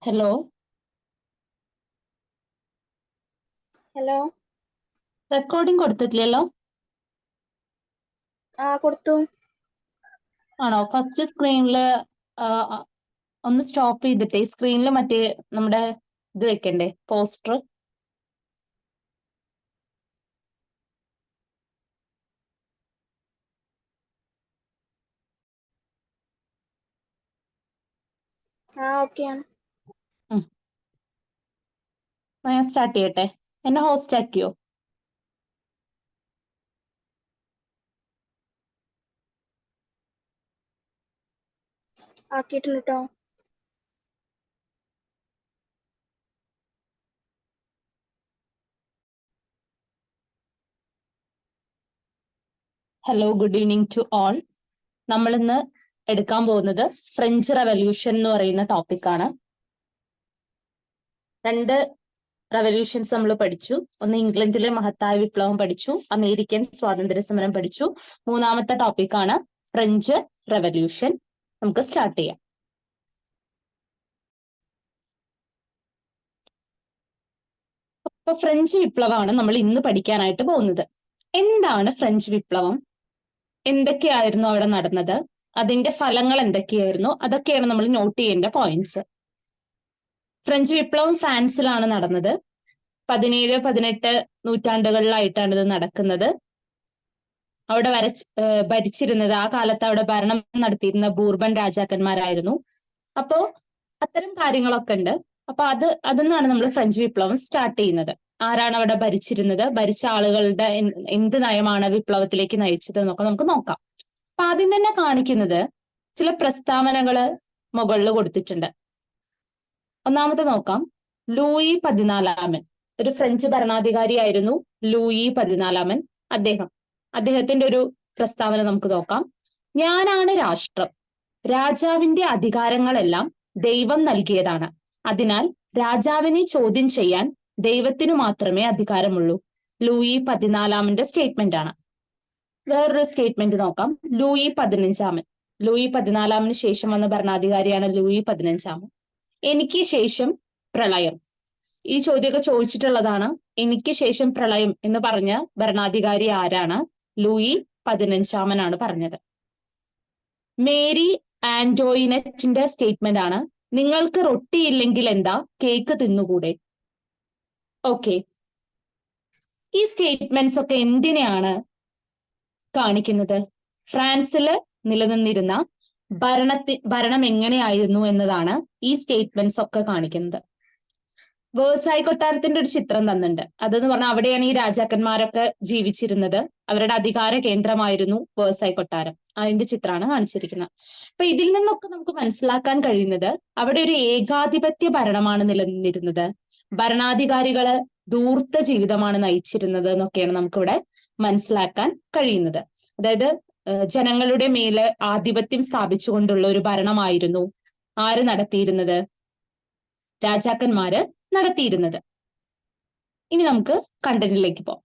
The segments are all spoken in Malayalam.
ഹലോ. ഹലോ. റെക്കോർഡിംഗ് കൊടുത്തിട്ടില്ലല്ലോ? കൊടുത്തു. ആണോ? ഫസ്റ്റ് സ്ക്രീനിൽ ഒന്ന് സ്റ്റോപ്പ് ചെയ്തിട്ടേ സ്ക്രീനിൽ മറ്റേ നമ്മുടെ ഇത് വെക്കണ്ടേ, പോസ്റ്റർ. ഓക്കെയാണ്. ഞാൻ സ്റ്റാർട്ട് ചെയ്യട്ടെ? എന്നെ ഹോസ്റ്റ് ആക്കിയോ? ആക്കിയിട്ടുണ്ട് കേട്ടോ. Hello, good evening to all. നമ്മളിന്ന് എടുക്കാൻ പോകുന്നത് ഫ്രഞ്ച് റെവല്യൂഷൻ എന്ന് പറയുന്ന ടോപ്പിക്കാണ്. രണ്ട് റെവല്യൂഷൻസ് നമ്മൾ പഠിച്ചു. ഒന്ന് ഇംഗ്ലണ്ടിലെ മഹത്തായ വിപ്ലവം പഠിച്ചു, അമേരിക്കൻ സ്വാതന്ത്ര്യ സമരം പഠിച്ചു. മൂന്നാമത്തെ ടോപ്പിക്കാണ് ഫ്രഞ്ച് റെവല്യൂഷൻ. നമുക്ക് സ്റ്റാർട്ട് ചെയ്യാം. അപ്പൊ ഫ്രഞ്ച് വിപ്ലവമാണ് നമ്മൾ ഇന്ന് പഠിക്കാനായിട്ട് പോകുന്നത്. എന്താണ് ഫ്രഞ്ച് വിപ്ലവം? എന്തൊക്കെയായിരുന്നു അവിടെ നടന്നത്? അതിന്റെ ഫലങ്ങൾ എന്തൊക്കെയായിരുന്നു? അതൊക്കെയാണ് നമ്മൾ നോട്ട് ചെയ്യേണ്ട പോയിന്റ്സ്. ഫ്രഞ്ച് വിപ്ലവം ഫ്രാൻസിലാണ് നടന്നത്. 17-18 നൂറ്റാണ്ടുകളിലായിട്ടാണ് ഇത് നടക്കുന്നത്. അവിടെ ഭരിച്ചിരുന്നത്, ആ കാലത്ത് അവിടെ ഭരണം നടത്തിയിരുന്ന ബൂർബൻ രാജാക്കന്മാരായിരുന്നു. അപ്പോ അത്തരം കാര്യങ്ങളൊക്കെ ഉണ്ട്. അപ്പൊ അതെന്നാണ് നമ്മൾ ഫ്രഞ്ച് വിപ്ലവം സ്റ്റാർട്ട് ചെയ്യുന്നത്. ആരാണ് അവിടെ ഭരിച്ചിരുന്നത്, ഭരിച്ച ആളുകളുടെ എന്ത് നയമാണ് വിപ്ലവത്തിലേക്ക് നയിച്ചത് എന്നൊക്കെ നമുക്ക് നോക്കാം. അപ്പൊ ആദ്യം തന്നെ കാണിക്കുന്നത് ചില പ്രസ്താവനകള് മുകളിൽ കൊടുത്തിട്ടുണ്ട്. ഒന്നാമത്തെ നോക്കാം. ലൂയി 14 ഒരു ഫ്രഞ്ച് ഭരണാധികാരിയായിരുന്നു ലൂയി 14. അദ്ദേഹത്തിന്റെ ഒരു പ്രസ്താവന നമുക്ക് നോക്കാം. ഞാനാണ് രാഷ്ട്രം. രാജാവിന്റെ അധികാരങ്ങളെല്ലാം ദൈവം നൽകിയതാണ്. അതിനാൽ രാജാവിനെ ചോദ്യം ചെയ്യാൻ ദൈവത്തിനു മാത്രമേ അധികാരമുള്ളൂ. ലൂയി 14 സ്റ്റേറ്റ്മെന്റ് ആണ്. വേറൊരു സ്റ്റേറ്റ്മെന്റ് നോക്കാം. ലൂയി 15. ലൂയി 14 ശേഷം വന്ന ഭരണാധികാരിയാണ് ലൂയി 15. എനിക്ക് ശേഷം പ്രളയം. ഈ ചോദ്യമൊക്കെ ചോദിച്ചിട്ടുള്ളതാണ്. എനിക്ക് ശേഷം പ്രളയം എന്ന് പറഞ്ഞ ഭരണാധികാരി ആരാണ്? ലൂയി 15 പറഞ്ഞത്. മേരി ആന്റോയിനറ്റിന്റെ സ്റ്റേറ്റ്മെന്റ് ആണ്. നിങ്ങൾക്ക് റൊട്ടിയില്ലെങ്കിൽ എന്താ, കേക്ക് തിന്നുകൂടെ? ഓക്കെ, ഈ സ്റ്റേറ്റ്മെന്റ്സ് ഒക്കെ എന്തിനെയാണ് കാണിക്കുന്നത്? ഫ്രാൻസിൽ നിലനിന്നിരുന്ന ഭരണം എങ്ങനെയായിരുന്നു എന്നതാണ് ഈ സ്റ്റേറ്റ്മെന്റ്സ് ഒക്കെ കാണിക്കുന്നത്. വേഴ്സായി കൊട്ടാരത്തിന്റെ ഒരു ചിത്രം തന്നിട്ടുണ്ട്. അതെന്ന് പറഞ്ഞാൽ അവിടെയാണ് ഈ രാജാക്കന്മാരൊക്കെ ജീവിച്ചിരുന്നത്. അവരുടെ അധികാര കേന്ദ്രമായിരുന്നു വേഴ്സായി കൊട്ടാരം. അതിന്റെ ചിത്രമാണ് കാണിച്ചിരിക്കുന്നത്. അപ്പൊ ഇതിൽ നിന്നൊക്കെ നമുക്ക് മനസ്സിലാക്കാൻ കഴിയുന്നത് അവിടെ ഒരു ഏകാധിപത്യ ഭരണമാണ് നിലനിന്നിരുന്നത്. ഭരണാധികാരികള് ധൂർത്ത ജീവിതമാണ് നയിച്ചിരുന്നത് എന്നൊക്കെയാണ് നമുക്കിവിടെ മനസ്സിലാക്കാൻ കഴിയുന്നത്. അതായത് ജനങ്ങളുടെ മേലെ ആധിപത്യം സ്ഥാപിച്ചുകൊണ്ടുള്ള ഒരു ഭരണമായിരുന്നു ആര് നടത്തിയിരുന്നത്? രാജാക്കന്മാര് നടത്തിയിരുന്നത്. ഇനി നമുക്ക് കണ്ടന്റിലേക്ക് പോകാം.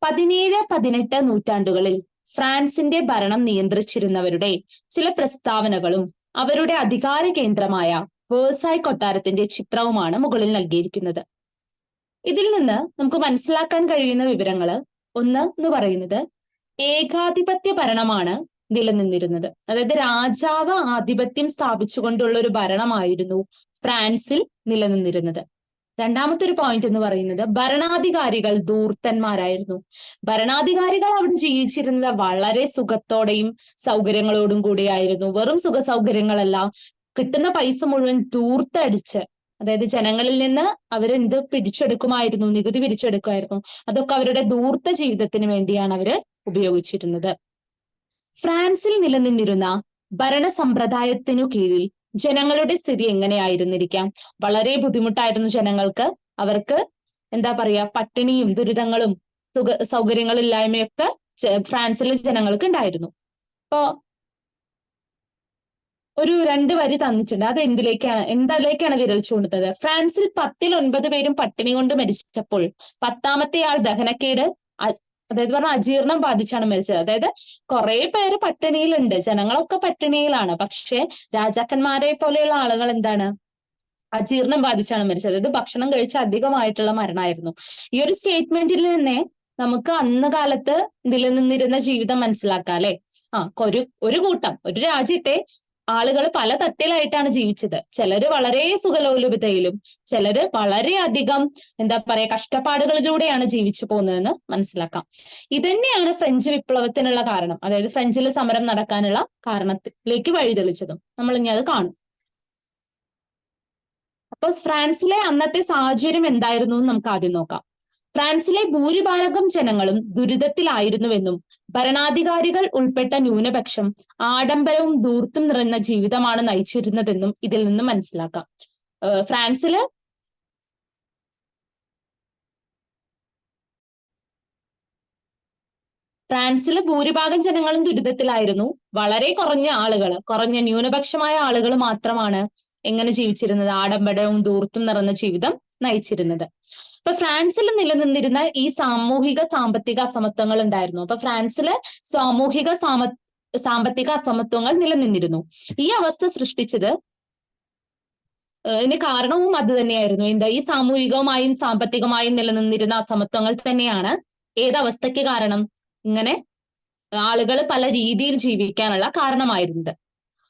17-18 നൂറ്റാണ്ടുകളിൽ ഫ്രാൻസിന്റെ ഭരണം നിയന്ത്രിച്ചിരുന്നവരുടെ ചില പ്രസ്താവനകളും അവരുടെ അധികാര കേന്ദ്രമായ വേഴ്സായി കൊട്ടാരത്തിന്റെ ചിത്രവുമാണ് മുകളിൽ നൽകിയിരിക്കുന്നത്. ഇതിൽ നിന്ന് നമുക്ക് മനസ്സിലാക്കാൻ കഴിയുന്ന വിവരങ്ങള് ഒന്ന് എന്ന് പറയുന്നത് ഏകാധിപത്യ ഭരണമാണ് നിലനിന്നിരുന്നത്. അതായത് രാജാവ് ആധിപത്യം സ്ഥാപിച്ചുകൊണ്ടുള്ള ഒരു ഭരണമായിരുന്നു ഫ്രാൻസിൽ നിലനിന്നിരുന്നത്. രണ്ടാമത്തെ ഒരു പോയിന്റ് എന്ന് പറയുന്നത് ഭരണാധികാരികൾ ധൂർത്തന്മാരായിരുന്നു. ഭരണാധികാരികൾ അവിടെ ജീവിച്ചിരുന്നത് വളരെ സുഖത്തോടെയും സൗകര്യങ്ങളോടും കൂടിയായിരുന്നു. വെറും സുഖ സൗകര്യങ്ങളല്ല, കിട്ടുന്ന പൈസ മുഴുവൻ ധൂർത്തടിച്ച്, അതായത് ജനങ്ങളിൽ നിന്ന് അവരെന്ത് പിടിച്ചെടുക്കുമായിരുന്നു, നികുതി പിരിച്ചെടുക്കുമായിരുന്നു. അതൊക്കെ അവരുടെ ധൂർത്ത ജീവിതത്തിന് വേണ്ടിയാണ് അവര് ഉപയോഗിച്ചിരുന്നത്. ഫ്രാൻസിൽ നിലനിന്നിരുന്ന ഭരണ സമ്പ്രദായത്തിനു കീഴിൽ ജനങ്ങളുടെ സ്ഥിതി എങ്ങനെയായിരുന്നിരിക്കാം? വളരെ ബുദ്ധിമുട്ടായിരുന്നു ജനങ്ങൾക്ക്. അവർക്ക് എന്താ പറയാ, പട്ടിണിയും ദുരിതങ്ങളും സൗകര്യങ്ങളില്ലായ്മയൊക്കെ ഫ്രാൻസിലെ ജനങ്ങൾക്ക് ഉണ്ടായിരുന്നു. അപ്പോ ഒരു 2 വരി തന്നിട്ടുണ്ട്. അത് എന്തിലേക്കാണ് വിരൽ ചൂണ്ടുന്നത്? ഫ്രാൻസിൽ 10-9 പേരും പട്ടിണി കൊണ്ട് മരിച്ചപ്പോൾ 10ാമത്തെ ആൾ ദഹനക്കേട്, അതായത് പറഞ്ഞ അജീർണം ബാധിച്ചാണ് മരിച്ചത്. അതായത് കുറെ പേര് പട്ടിണിയിലുണ്ട്, ജനങ്ങളൊക്കെ പട്ടിണിയിലാണ്. പക്ഷെ രാജാക്കന്മാരെ പോലെയുള്ള ആളുകൾ എന്താണ്, അജീർണം ബാധിച്ചാണ് മരിച്ചത്. അതായത് ഭക്ഷണം കഴിച്ച അധികമായിട്ടുള്ള മരണമായിരുന്നു. ഈ ഒരു സ്റ്റേറ്റ്മെന്റിൽ തന്നെ നമുക്ക് അന്ന് കാലത്ത് നിലനിന്നിരുന്ന ജീവിതം മനസ്സിലാക്കാം അല്ലെ. ഒരു കൂട്ടം, ഒരു രാജ്യത്തെ ആളുകൾ പല തട്ടിലായിട്ടാണ് ജീവിച്ചത്. ചിലര് വളരെ സുഖലോലുപതയിലും ചിലര് വളരെയധികം എന്താ പറയാ കഷ്ടപ്പാടുകളിലൂടെയാണ് ജീവിച്ചു പോകുന്നതെന്ന് മനസ്സിലാക്കാം. ഇതന്നെയാണ് ഫ്രഞ്ച് വിപ്ലവത്തിനുള്ള കാരണം, അതായത് ഫ്രഞ്ചിൽ സമരം നടക്കാനുള്ള കാരണത്തിലേക്ക് വഴിതെളിച്ചതും. നമ്മൾ ഇനി അത് കാണും. അപ്പൊ ഫ്രാൻസിലെ അന്നത്തെ സാഹചര്യം എന്തായിരുന്നു എന്ന് നമുക്ക് ആദ്യം നോക്കാം. ഫ്രാൻസിലെ ഭൂരിഭാഗം ജനങ്ങളും ദുരിതത്തിലായിരുന്നുവെന്നും ഭരണാധികാരികൾ ഉൾപ്പെട്ട ന്യൂനപക്ഷം ആഡംബരവും ധൂർത്തും നിറഞ്ഞ ജീവിതമാണ് നയിച്ചിരുന്നതെന്നും ഇതിൽ നിന്ന് മനസ്സിലാക്കാം. ഫ്രാൻസിലെ ഭൂരിഭാഗം ജനങ്ങളും ദുരിതത്തിലായിരുന്നു. വളരെ കുറഞ്ഞ ന്യൂനപക്ഷമായ ആളുകൾ മാത്രമാണ് എങ്ങനെ ജീവിച്ചിരുന്നത്, ആഡംബരവും ധൂർത്തും നിറഞ്ഞ ജീവിതം നയിച്ചിരുന്നത്. അപ്പൊ ഫ്രാൻസിൽ നിലനിന്നിരുന്ന ഈ സാമൂഹിക സാമ്പത്തിക അസമത്വങ്ങൾ ഉണ്ടായിരുന്നു. അപ്പൊ ഫ്രാൻസില് സാമ്പത്തിക അസമത്വങ്ങൾ നിലനിന്നിരുന്നു. ഈ അവസ്ഥ സൃഷ്ടിച്ചത് ഇതിന് കാരണവും അത് തന്നെയായിരുന്നു. ഈ സാമൂഹികവുമായും സാമ്പത്തികമായും നിലനിന്നിരുന്ന അസമത്വങ്ങൾ തന്നെയാണ് ഏതവസ്ഥയ്ക്ക് കാരണം, ഇങ്ങനെ ആളുകൾ പല രീതിയിൽ ജീവിക്കാനുള്ള കാരണമായിരുന്നത്.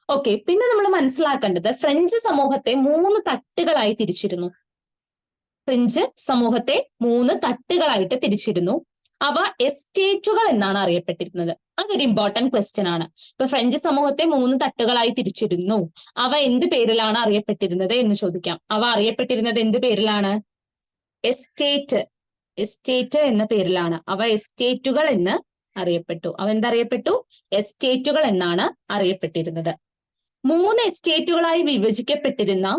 ഓക്കെ, പിന്നെ നമ്മൾ മനസ്സിലാക്കേണ്ടത് ഫ്രഞ്ച് സമൂഹത്തെ 3 തട്ടുകളായി തിരിച്ചിരുന്നു. ഫ്രഞ്ച് സമൂഹത്തെ 3 തട്ടുകളായിട്ട് തിരിച്ചിരുന്നു. അവ എസ്റ്റേറ്റുകൾ എന്നാണ് അറിയപ്പെട്ടിരുന്നത്. അതൊരു ഇമ്പോർട്ടന്റ് ക്വസ്റ്റ്യൻ ആണ്. ഇപ്പൊ ഫ്രഞ്ച് സമൂഹത്തെ 3 തട്ടുകളായി തിരിച്ചിരുന്നു. അവ എന്ത് പേരിലാണ് അറിയപ്പെട്ടിരുന്നത് എന്ന് ചോദിക്കാം. അവ അറിയപ്പെട്ടിരുന്നത് എന്ത് പേരിലാണ്? എസ്റ്റേറ്റ് എന്ന പേരിലാണ്. അവ എസ്റ്റേറ്റുകൾ എന്ന് അറിയപ്പെട്ടു. അവ എന്തറിയപ്പെട്ടു? എസ്റ്റേറ്റുകൾ എന്നാണ് അറിയപ്പെട്ടിരുന്നത്. 3 എസ്റ്റേറ്റുകളായി വിഭജിക്കപ്പെട്ടിരുന്ന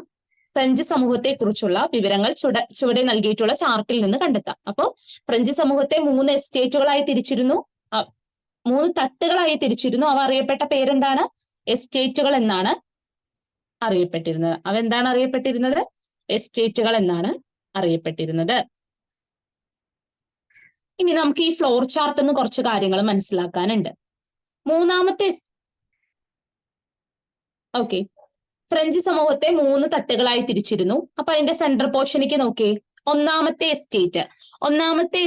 ഫ്രഞ്ച് സമൂഹത്തെ കുറിച്ചുള്ള വിവരങ്ങൾ ചുവടെ നൽകിയിട്ടുള്ള ചാർട്ടിൽ നിന്ന് കണ്ടെത്താം. അപ്പോൾ ഫ്രഞ്ച് സമൂഹത്തെ 3 എസ്റ്റേറ്റുകളായി തിരിച്ചിരുന്നു, 3 തട്ടുകളായി തിരിച്ചിരുന്നു. അവ അറിയപ്പെട്ട പേരെന്താണ്? എസ്റ്റേറ്റുകൾ എന്നാണ് അറിയപ്പെട്ടിരുന്നത്. അവ എന്താണ് അറിയപ്പെട്ടിരുന്നത്? എസ്റ്റേറ്റുകൾ എന്നാണ് അറിയപ്പെട്ടിരുന്നത്. ഇനി നമുക്ക് ഈ ഫ്ലോർ ചാർട്ട് എന്ന് കുറച്ച് കാര്യങ്ങൾ മനസ്സിലാക്കാനുണ്ട്. ഫ്രഞ്ച് സമൂഹത്തെ 3 തട്ടുകളായി തിരിച്ചിരുന്നു. അപ്പൊ അതിന്റെ സെൻട്രൽ പോർഷനിലേക്ക് നോക്കിയേ. ഒന്നാമത്തെ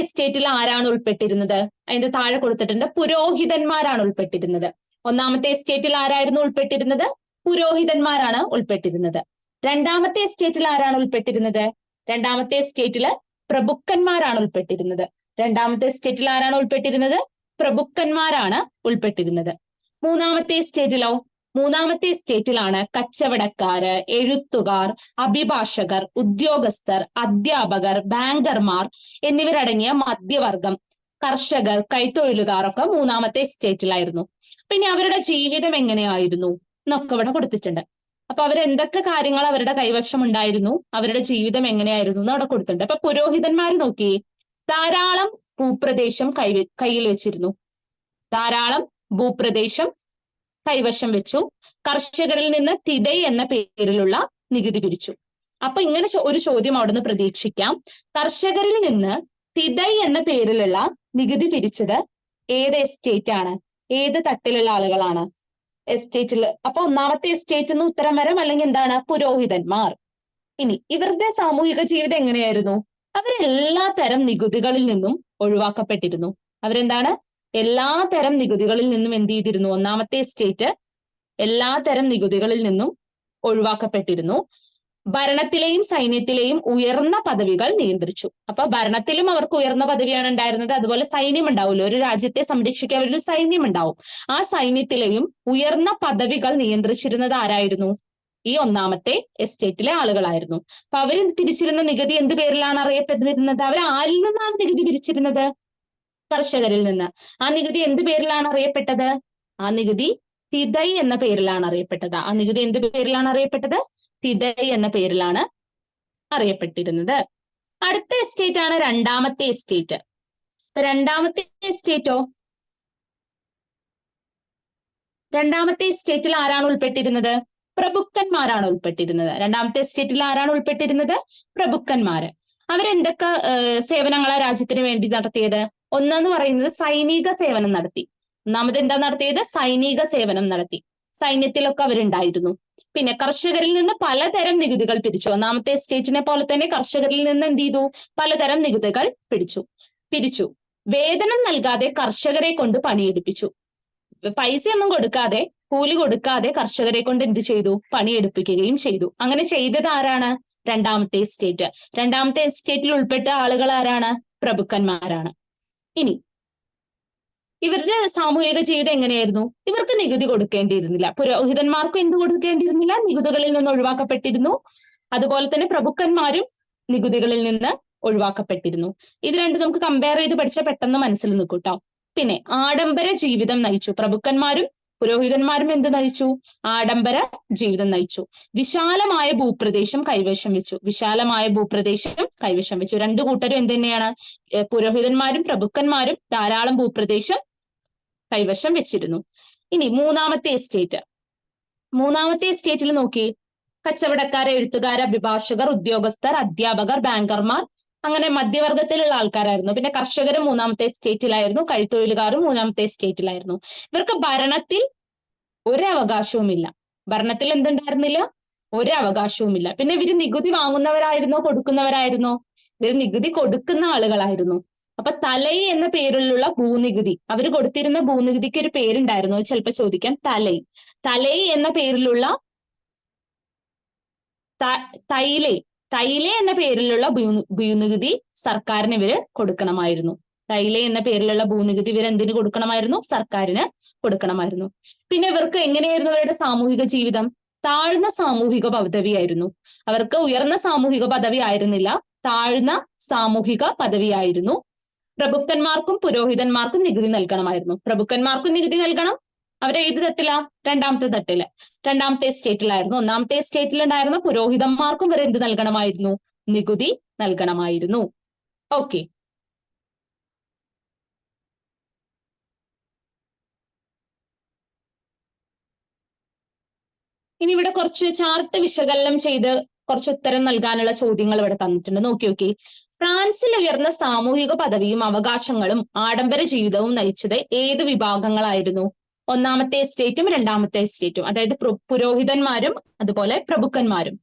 എസ്റ്റേറ്റിൽ ആരാണ് ഉൾപ്പെട്ടിരുന്നത്? അതിന്റെ താഴെ കൊടുത്തിട്ടുണ്ട്, പുരോഹിതന്മാരാണ് ഉൾപ്പെട്ടിരുന്നത്. ഒന്നാമത്തെ എസ്റ്റേറ്റിൽ ആരായിരുന്നു ഉൾപ്പെട്ടിരുന്നത്? പുരോഹിതന്മാരാണ് ഉൾപ്പെട്ടിരുന്നത്. രണ്ടാമത്തെ എസ്റ്റേറ്റിൽ ആരാണ് ഉൾപ്പെട്ടിരുന്നത്? രണ്ടാമത്തെ എസ്റ്റേറ്റില് പ്രഭുക്കന്മാരാണ് ഉൾപ്പെട്ടിരുന്നത്. രണ്ടാമത്തെ എസ്റ്റേറ്റിൽ ആരാണ് ഉൾപ്പെട്ടിരുന്നത്? പ്രഭുക്കന്മാരാണ് ഉൾപ്പെട്ടിരുന്നത്. മൂന്നാമത്തെ എസ്റ്റേറ്റിലാണ് കച്ചവടക്കാര്, എഴുത്തുകാർ, അഭിഭാഷകർ, ഉദ്യോഗസ്ഥർ, അധ്യാപകർ, ബാങ്കർമാർ എന്നിവരടങ്ങിയ മധ്യവർഗം, കർഷകർ, കൈത്തൊഴിലുകാർ ഒക്കെ മൂന്നാമത്തെ എസ്റ്റേറ്റിലായിരുന്നു. പിന്നെ അവരുടെ ജീവിതം എങ്ങനെയായിരുന്നു എന്നൊക്കെ ഇവിടെ കൊടുത്തിട്ടുണ്ട്. അപ്പൊ അവരെന്തൊക്കെ കാര്യങ്ങൾ അവരുടെ കൈവശം ഉണ്ടായിരുന്നു, അവരുടെ ജീവിതം എങ്ങനെയായിരുന്നു എന്ന് അവിടെ കൊടുത്തിട്ടുണ്ട്. അപ്പൊ പുരോഹിതന്മാർ നോക്കി, ധാരാളം ഭൂപ്രദേശം കയ്യിൽ വെച്ചിരുന്നു. ധാരാളം ഭൂപ്രദേശം കൈവശം വെച്ചു. കർഷകരിൽ നിന്ന് തിദൈ എന്ന പേരിലുള്ള നികുതി പിരിച്ചു. അപ്പൊ ഇങ്ങനെ ഒരു ചോദ്യം അവിടുന്ന് പ്രതീക്ഷിക്കാം. കർഷകരിൽ നിന്ന് തിദൈ എന്ന പേരിലുള്ള നികുതി പിരിച്ചത് ഏത് എസ്റ്റേറ്റ് ആണ്? ഏത് തട്ടിലുള്ള ആളുകളാണ്? എസ്റ്റേറ്റിൽ. അപ്പൊ ഒന്നാമത്തെ എസ്റ്റേറ്റ് എന്ന് ഉത്തരം വരാം, അല്ലെങ്കിൽ എന്താണ്? പുരോഹിതന്മാർ. ഇനി ഇവരുടെ സാമൂഹിക ജീവിതം എങ്ങനെയായിരുന്നു? അവരെല്ലാ തരം നികുതികളിൽ നിന്നും ഒഴിവാക്കപ്പെട്ടിരുന്നു. അവരെന്താണ്? എല്ലാ തരം നികുതികളിൽ നിന്നും എന്ത് ചെയ്തിരുന്നു? ഒന്നാമത്തെ എസ്റ്റേറ്റ് എല്ലാ തരം നികുതികളിൽ നിന്നും ഒഴിവാക്കപ്പെട്ടിരുന്നു. ഭരണത്തിലെയും സൈന്യത്തിലെയും ഉയർന്ന പദവികൾ നിയന്ത്രിച്ചു. അപ്പൊ ഭരണത്തിലും അവർക്ക് ഉയർന്ന പദവിയാണ് ഉണ്ടായിരുന്നത്. അതുപോലെ സൈന്യം ഉണ്ടാവുമല്ലോ, ഒരു രാജ്യത്തെ സംരക്ഷിക്കാൻ ഒരു സൈന്യം ഉണ്ടാവും. ആ സൈന്യത്തിലെയും ഉയർന്ന പദവികൾ നിയന്ത്രിച്ചിരുന്നത് ആരായിരുന്നു? ഈ ഒന്നാമത്തെ എസ്റ്റേറ്റിലെ ആളുകളായിരുന്നു. അപ്പൊ അവര് പിരിച്ചിരുന്ന നികുതി എന്ത് പേരിലാണ് അറിയപ്പെട്ടിരുന്നത്? അവർ ആരിൽ നിന്നാണ് നികുതി പിരിച്ചിരുന്നത്? കർഷകരിൽ നിന്ന്. ആ നികുതി എന്ത് പേരിലാണ് അറിയപ്പെട്ടത്? ആ നികുതി തിദൈ എന്ന പേരിലാണ് അറിയപ്പെട്ടത്. ആ നികുതി എന്ത് പേരിലാണ് അറിയപ്പെട്ടത്? തിദൈ എന്ന പേരിലാണ് അറിയപ്പെട്ടിരുന്നത്. അടുത്ത എസ്റ്റേറ്റ് ആണ് രണ്ടാമത്തെ എസ്റ്റേറ്റ്. രണ്ടാമത്തെ എസ്റ്റേറ്റോ? രണ്ടാമത്തെ എസ്റ്റേറ്റിൽ ആരാണ് ഉൾപ്പെട്ടിരുന്നത്? പ്രഭുക്കന്മാരാണ് ഉൾപ്പെട്ടിരുന്നത്. രണ്ടാമത്തെ എസ്റ്റേറ്റിൽ ആരാണ് ഉൾപ്പെട്ടിരുന്നത്? പ്രഭുക്കന്മാര്. അവരെന്തൊക്കെ സേവനങ്ങളാ രാജ്യത്തിന് വേണ്ടി നടത്തിയത്? ഒന്നെന്ന് പറയുന്നത് സൈനിക സേവനം നടത്തി. ഒന്നാമത് എന്താ നടത്തിയത്? സൈനിക സേവനം നടത്തി. സൈന്യത്തിലൊക്കെ അവരുണ്ടായിരുന്നു. പിന്നെ കർഷകരിൽ നിന്ന് പലതരം നികുതികൾ പിരിച്ചു. ഒന്നാമത്തെ എസ്റ്റേറ്റിനെ പോലെ തന്നെ കർഷകരിൽ നിന്ന് എന്ത് ചെയ്തു? പലതരം നികുതികൾ പിരിച്ചു. വേതനം നൽകാതെ കർഷകരെ കൊണ്ട് പണിയെടുപ്പിച്ചു. പൈസയൊന്നും കൊടുക്കാതെ, കൂലി കൊടുക്കാതെ കർഷകരെ കൊണ്ട് എന്ത് ചെയ്തു? പണിയെടുപ്പിക്കുകയും ചെയ്തു. അങ്ങനെ ചെയ്തത് ആരാണ്? രണ്ടാമത്തെ എസ്റ്റേറ്റ്. രണ്ടാമത്തെ എസ്റ്റേറ്റിൽ ഉൾപ്പെട്ട ആളുകൾ ആരാണ്? പ്രഭുക്കന്മാരാണ്. ഇനി ഇവരുടെ സാമൂഹിക ജീവിതം എങ്ങനെയായിരുന്നു? ഇവർക്ക് നികുതി കൊടുക്കേണ്ടിയിരുന്നില്ല. പുരോഹിതന്മാർക്കും എന്ത് കൊടുക്കേണ്ടിയിരുന്നില്ല? നികുതികളിൽ നിന്ന് ഒഴിവാക്കപ്പെട്ടിരുന്നു. അതുപോലെ തന്നെ പ്രഭുക്കന്മാരും നികുതികളിൽ നിന്ന് ഒഴിവാക്കപ്പെട്ടിരുന്നു. ഇത് രണ്ടും നമുക്ക് കമ്പയർ ചെയ്ത് പഠിച്ചാൽ പെട്ടെന്ന് മനസ്സിൽ നിൽക്കൂട്ടോ. പിന്നെ ആഡംബര ജീവിതം നയിച്ചു. പ്രഭുക്കന്മാരും പുരോഹിതന്മാരും എന്ത് നയിച്ചു? ആഡംബര ജീവിതം നയിച്ചു. വിശാലമായ ഭൂപ്രദേശം കൈവശം വെച്ചു. വിശാലമായ ഭൂപ്രദേശം കൈവശം വെച്ചു. രണ്ടു കൂട്ടരും എന്ത് തന്നെയാണ്? പുരോഹിതന്മാരും പ്രഭുക്കന്മാരും ധാരാളം ഭൂപ്രദേശം കൈവശം വെച്ചിരുന്നു. ഇനി മൂന്നാമത്തെ എസ്റ്റേറ്റ്. മൂന്നാമത്തെ എസ്റ്റേറ്റിൽ നോക്കി, കച്ചവടക്കാർ, എഴുത്തുകാർ, അഭിഭാഷകർ, ഉദ്യോഗസ്ഥർ, അധ്യാപകർ, ബാങ്കർമാർ, അങ്ങനെ മധ്യവർഗത്തിലുള്ള ആൾക്കാരായിരുന്നു. പിന്നെ കർഷകരും മൂന്നാമത്തെ എസ്റ്റേറ്റിലായിരുന്നു. കൈത്തൊഴിലുകാരും മൂന്നാമത്തെ എസ്റ്റേറ്റിലായിരുന്നു. ഇവർക്ക് ഭരണത്തിൽ ഒരവകാശവുമില്ല. ഭരണത്തിൽ എന്തുണ്ടായിരുന്നില്ല? ഒരവകാശവുമില്ല. പിന്നെ ഇവര് നികുതി വാങ്ങുന്നവരായിരുന്നോ കൊടുക്കുന്നവരായിരുന്നോ? ഇവർ നികുതി കൊടുക്കുന്ന ആളുകളായിരുന്നു. അപ്പൊ തലൈ എന്ന പേരിലുള്ള ഭൂനികുതി, അവർ കൊടുത്തിരുന്ന ഭൂനികുതിക്ക് ഒരു പേരുണ്ടായിരുന്നു. അത് ചിലപ്പോൾ ചോദിക്കാം. തലൈ എന്ന പേരിലുള്ള തൈലെ എന്ന പേരിലുള്ള ഭൂനികുതി സർക്കാരിന് ഇവര് കൊടുക്കണമായിരുന്നു. തൈലെ എന്ന പേരിലുള്ള ഭൂനികുതി ഇവർ എന്തിനു കൊടുക്കണമായിരുന്നു? സർക്കാരിന് കൊടുക്കണമായിരുന്നു. പിന്നെ ഇവർക്ക് എങ്ങനെയായിരുന്നു ഇവരുടെ സാമൂഹിക ജീവിതം? താഴ്ന്ന സാമൂഹിക പദവിയായിരുന്നു. അവർക്ക് ഉയർന്ന സാമൂഹിക പദവി ആയിരുന്നില്ല, താഴ്ന്ന സാമൂഹിക പദവിയായിരുന്നു. പ്രഭുക്കന്മാർക്കും പുരോഹിതന്മാർക്കും നികുതി നൽകണമായിരുന്നു. പ്രഭുക്കന്മാർക്കും നികുതി നൽകണം. അവരെ ഏത് തട്ടിലാ? രണ്ടാമത്തെ തട്ടില്, രണ്ടാമത്തെ എസ്റ്റേറ്റിലായിരുന്നു. ഒന്നാമത്തെ എസ്റ്റേറ്റിൽ ഉണ്ടായിരുന്ന പുരോഹിതന്മാർക്കും ഇവർ എന്ത് നൽകണമായിരുന്നു? നികുതി നൽകണമായിരുന്നു. ഓക്കെ. ഇനി ഇവിടെ കുറച്ച് ചാർട്ട് വിശകലനം ചെയ്ത് കുറച്ച് ഉത്തരം നൽകാനുള്ള ചോദ്യങ്ങൾ ഇവിടെ തന്നിട്ടുണ്ട്. നോക്കി. ഫ്രാൻസിൽ ഉയർന്ന സാമൂഹിക പദവിയും അവകാശങ്ങളും ആഡംബര ജീവിതവും നയിച്ചത് ഏത് വിഭാഗങ്ങളായിരുന്നു? ഒന്നാമത്തെ എസ്റ്റേറ്റും രണ്ടാമത്തെ എസ്റ്റേറ്റും, അതായത് പുരോഹിതന്മാരും അതുപോലെ പ്രഭുക്കന്മാരും.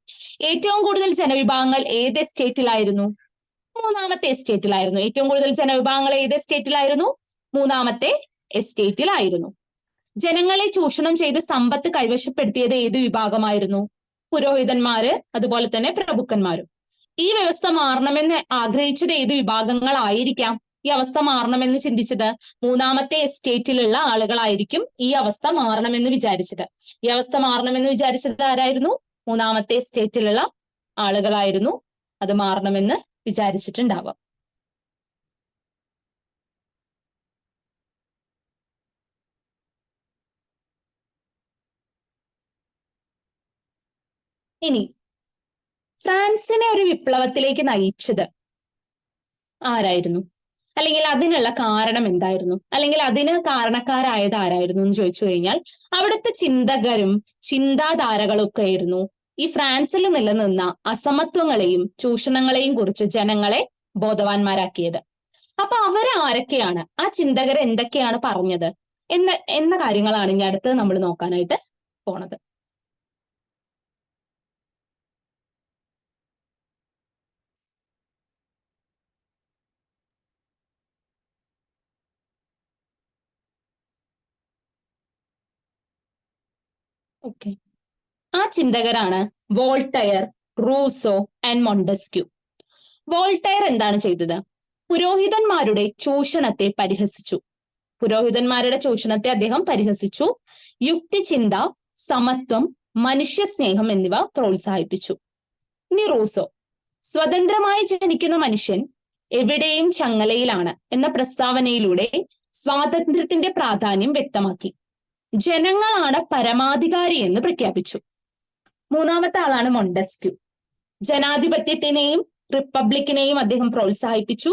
ഏറ്റവും കൂടുതൽ ജനവിഭാഗങ്ങൾ ഏത് എസ്റ്റേറ്റിലായിരുന്നു? മൂന്നാമത്തെ എസ്റ്റേറ്റിലായിരുന്നു. ഏറ്റവും കൂടുതൽ ജനവിഭാഗങ്ങൾ ഏത് എസ്റ്റേറ്റിലായിരുന്നു? മൂന്നാമത്തെ എസ്റ്റേറ്റിലായിരുന്നു. ജനങ്ങളെ ചൂഷണം ചെയ്ത് സമ്പത്ത് കൈവശപ്പെടുത്തിയത് ഏത് വിഭാഗമായിരുന്നു? പുരോഹിതന്മാര് അതുപോലെ തന്നെ പ്രഭുക്കന്മാരും. ഈ വ്യവസ്ഥ മാറണമെന്ന് ആഗ്രഹിച്ചത് ഏത് വിഭാഗങ്ങളായിരിക്കാം? ഈ അവസ്ഥ മാറണമെന്ന് ചിന്തിച്ചത് മൂന്നാമത്തെ എസ്റ്റേറ്റിലുള്ള ആളുകളായിരിക്കും ഈ അവസ്ഥ മാറണമെന്ന് വിചാരിച്ചത്. ഈ അവസ്ഥ മാറണമെന്ന് വിചാരിച്ചത് ആരായിരുന്നു? മൂന്നാമത്തെ എസ്റ്റേറ്റിലുള്ള ആളുകളായിരുന്നു അത് മാറണമെന്ന് വിചാരിച്ചിട്ടുണ്ടാവുക. ഇനി ഫ്രാൻസിനെ ഒരു വിപ്ലവത്തിലേക്ക് നയിച്ചത് ആരായിരുന്നു? അല്ലെങ്കിൽ അതിനുള്ള കാരണം എന്തായിരുന്നു? അല്ലെങ്കിൽ അതിന് കാരണക്കാരായത് ആരായിരുന്നു എന്ന് ചോദിച്ചു കഴിഞ്ഞാൽ അവിടുത്തെ ചിന്തകരും ചിന്താധാരകളും ഒക്കെ ആയിരുന്നു ഈ ഫ്രാൻസിൽ നിലനിന്ന അസമത്വങ്ങളെയും ചൂഷണങ്ങളെയും കുറിച്ച് ജനങ്ങളെ ബോധവാന്മാരാക്കിയത്. അപ്പൊ അവരാരൊക്കെയാണ്, ആ ചിന്തകർ എന്തൊക്കെയാണ് പറഞ്ഞത് എന്ന കാര്യങ്ങളാണ് ഇനി അടുത്ത് നമ്മൾ നോക്കാനായിട്ട് പോണത്. ഓക്കെ, ആ ചിന്തകരാണ് Voltaire, Rousseau and Montesquieu. Voltaire എന്താണ് ചെയ്തത്? പുരോഹിതന്മാരുടെ ചൂഷണത്തെ പരിഹസിച്ചു. പുരോഹിതന്മാരുടെ ചൂഷണത്തെ അദ്ദേഹം പരിഹസിച്ചു. യുക്തിചിന്ത, സമത്വം, മനുഷ്യസ്നേഹം എന്നിവ പ്രോത്സാഹിപ്പിച്ചു. ഇനി റൂസോ, സ്വതന്ത്രമായി ജനിക്കുന്ന മനുഷ്യൻ എവിടെയും ചങ്ങലയിലാണ് എന്ന പ്രസ്താവനയിലൂടെ സ്വാതന്ത്ര്യത്തിന്റെ പ്രാധാന്യം വ്യക്തമാക്കി. ജനങ്ങളാണ് പരമാധികാരി എന്ന് പ്രഖ്യാപിച്ചു. മൂന്നാമത്തെ ആളാണ് മോണ്ടസ്ക്യൂ. ജനാധിപത്യത്തിനെയും റിപ്പബ്ലിക്കിനെയും അദ്ദേഹം പ്രോത്സാഹിപ്പിച്ചു.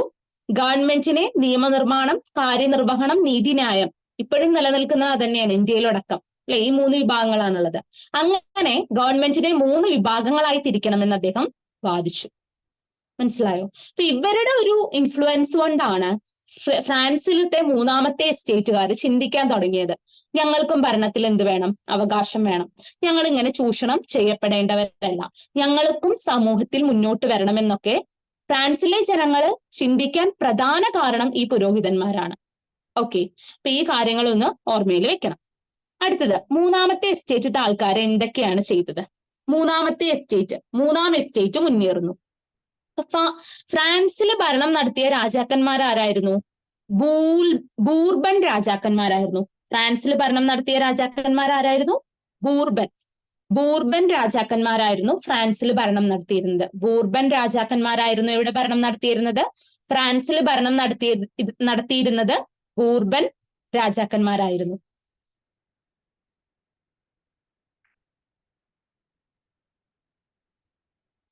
ഗവൺമെന്റിനെ നിയമനിർമ്മാണം, കാര്യനിർവഹണം, നീതിന്യായം ഇപ്പോഴും നിലനിൽക്കുന്നത് തന്നെയാണ് ഇന്ത്യയിലടക്കം അല്ലെ. ഈ 3 വിഭാഗങ്ങളാണുള്ളത്. അങ്ങനെ ഗവൺമെന്റിനെ 3 വിഭാഗങ്ങളായി തിരിക്കണമെന്ന് അദ്ദേഹം വാദിച്ചു. മനസ്സിലായോ? അപ്പൊ ഇവരുടെ ഒരു ഇൻഫ്ലുവൻസ് കൊണ്ടാണ് ഫ്രാൻസിലത്തെ മൂന്നാമത്തെ എസ്റ്റേറ്റുകാർ ചിന്തിക്കാൻ തുടങ്ങിയത്. ഞങ്ങൾക്കും ഭരണത്തിൽ എന്ത് വേണം? അവകാശം വേണം. ഞങ്ങൾ ഇങ്ങനെ ചൂഷണം ചെയ്യപ്പെടേണ്ടവരല്ല, ഞങ്ങൾക്കും സമൂഹത്തിൽ മുന്നോട്ട് വരണമെന്നൊക്കെ ഫ്രാൻസിലെ ജനങ്ങൾ ചിന്തിക്കാൻ പ്രധാന കാരണം ഈ പുരോഹിതന്മാരാണ്. ഓക്കെ, അപ്പൊ ഈ കാര്യങ്ങളൊന്ന് ഓർമ്മയിൽ വെക്കണം. അടുത്തത്, മൂന്നാമത്തെ എസ്റ്റേറ്റിലെ ആൾക്കാർ എന്തൊക്കെയാണ് ചെയ്തത്? മൂന്നാം എസ്റ്റേറ്റ് മുന്നേറുന്നു. ഫ്രാൻസിൽ ഭരണം നടത്തിയ രാജാക്കന്മാരാരായിരുന്നു? ബൂർബൻ രാജാക്കന്മാരായിരുന്നു. ഫ്രാൻസിൽ ഭരണം നടത്തിയ രാജാക്കന്മാരാരായിരുന്നു? ബൂർബൻ രാജാക്കന്മാരായിരുന്നു ഫ്രാൻസിൽ ഭരണം നടത്തിയിരുന്നത്. ബൂർബൻ രാജാക്കന്മാരായിരുന്നു ഇവിടെ ഭരണം നടത്തിയിരുന്നത്. ഫ്രാൻസിൽ ഭരണം നടത്തിയിരുന്നത് ബൂർബൻ രാജാക്കന്മാരായിരുന്നു.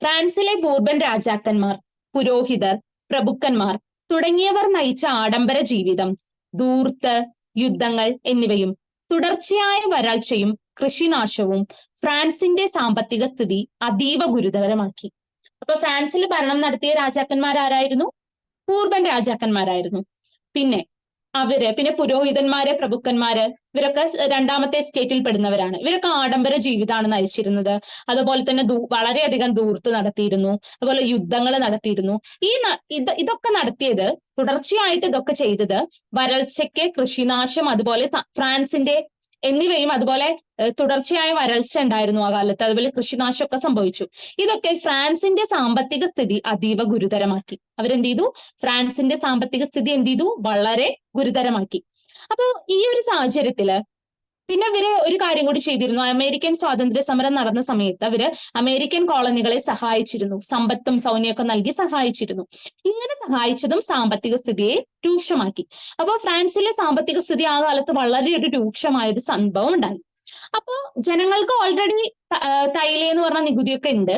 ഫ്രാൻസിലെ ബൂർബൻ രാജാക്കന്മാർ, പുരോഹിതർ, പ്രഭുക്കന്മാർ തുടങ്ങിയവർ നയിച്ച ആഡംബര ജീവിതം, ധൂർത്ത്, യുദ്ധങ്ങൾ എന്നിവയും തുടർച്ചയായ വരൾച്ചയും കൃഷിനാശവും ഫ്രാൻസിന്റെ സാമ്പത്തിക സ്ഥിതി അതീവ ഗുരുതരമാക്കി. അപ്പൊ ഫ്രാൻസിൽ ഭരണം നടത്തിയ രാജാക്കന്മാരാരായിരുന്നു? ബൂർബൻ രാജാക്കന്മാരായിരുന്നു. പിന്നെ പുരോഹിതന്മാര്, പ്രഭുക്കന്മാര്, ഇവരൊക്കെ രണ്ടാമത്തെ എസ്റ്റേറ്റിൽ പെടുന്നവരാണ്. ഇവരൊക്കെ ആഡംബര ജീവിതമാണ് നയിച്ചിരുന്നത്. അതുപോലെ തന്നെ വളരെയധികം ധൂർത്ത് നടത്തിയിരുന്നു, അതുപോലെ യുദ്ധങ്ങൾ നടത്തിയിരുന്നു. ഇതൊക്കെ നടത്തിയത്, തുടർച്ചയായിട്ട് ഇതൊക്കെ ചെയ്തത് വരൾച്ചയ്ക്ക്, കൃഷിനാശം, അതുപോലെ ഫ്രാൻസിന്റെ എന്നിവയും, അതുപോലെ തുടർച്ചയായ വരൾച്ച ഉണ്ടായിരുന്നു ആ കാലത്ത്, അതുപോലെ കൃഷിനാശമൊക്കെ സംഭവിച്ചു. ഇതൊക്കെ ഫ്രാൻസിന്റെ സാമ്പത്തിക സ്ഥിതി അതീവ ഗുരുതരമാക്കി. അവരെന്ത് ചെയ്തു? ഫ്രാൻസിന്റെ സാമ്പത്തിക സ്ഥിതി എന്ത് ചെയ്തു? വളരെ ഗുരുതരമാക്കി. അപ്പൊ ഈ ഒരു സാഹചര്യത്തില് പിന്നെ ഇവര് ഒരു കാര്യം കൂടി ചെയ്തിരുന്നു. അമേരിക്കൻ സ്വാതന്ത്ര്യ സമരം നടന്ന സമയത്ത് അവര് അമേരിക്കൻ കോളനികളെ സഹായിച്ചിരുന്നു, സമ്പത്തും സൗന്യമൊക്കെ നൽകി സഹായിച്ചിരുന്നു. ഇങ്ങനെ സഹായിച്ചതും സാമ്പത്തിക സ്ഥിതിയെ രൂക്ഷമാക്കി. അപ്പോൾ ഫ്രാൻസിലെ സാമ്പത്തിക സ്ഥിതി ആ കാലത്ത് വളരെ ഒരു രൂക്ഷമായ ഒരു സംഭവം ഉണ്ടായി. അപ്പോ ജനങ്ങൾക്ക് ഓൾറെഡി തൈല എന്ന് പറഞ്ഞ നികുതിയൊക്കെ ഉണ്ട്,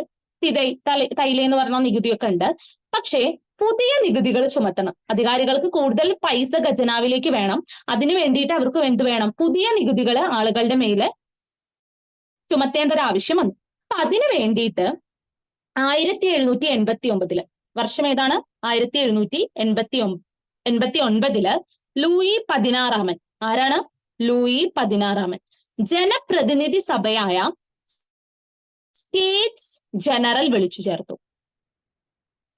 തൈല എന്ന് പറഞ്ഞ നികുതിയൊക്കെ ഉണ്ട്. പക്ഷേ പുതിയ നികുതികൾ ചുമത്തണം. അധികാരികൾക്ക് കൂടുതൽ പൈസ ഖജനാവിലേക്ക് വേണം. അതിനു വേണ്ടിയിട്ട് അവർക്ക് എന്ത് വേണം? പുതിയ നികുതികൾ ആളുകളുടെ മേല് ചുമത്തേണ്ട ഒരു ആവശ്യം വന്നു. അപ്പൊ അതിനു വേണ്ടിയിട്ട് 1789 വർഷം ഏതാണ്? 1789 ലൂയി 16 ആരാണ്? ലൂയി 16 ജനപ്രതിനിധി സഭയായ സ്റ്റേറ്റ്സ് ജനറൽ വിളിച്ചു ചേർത്തു.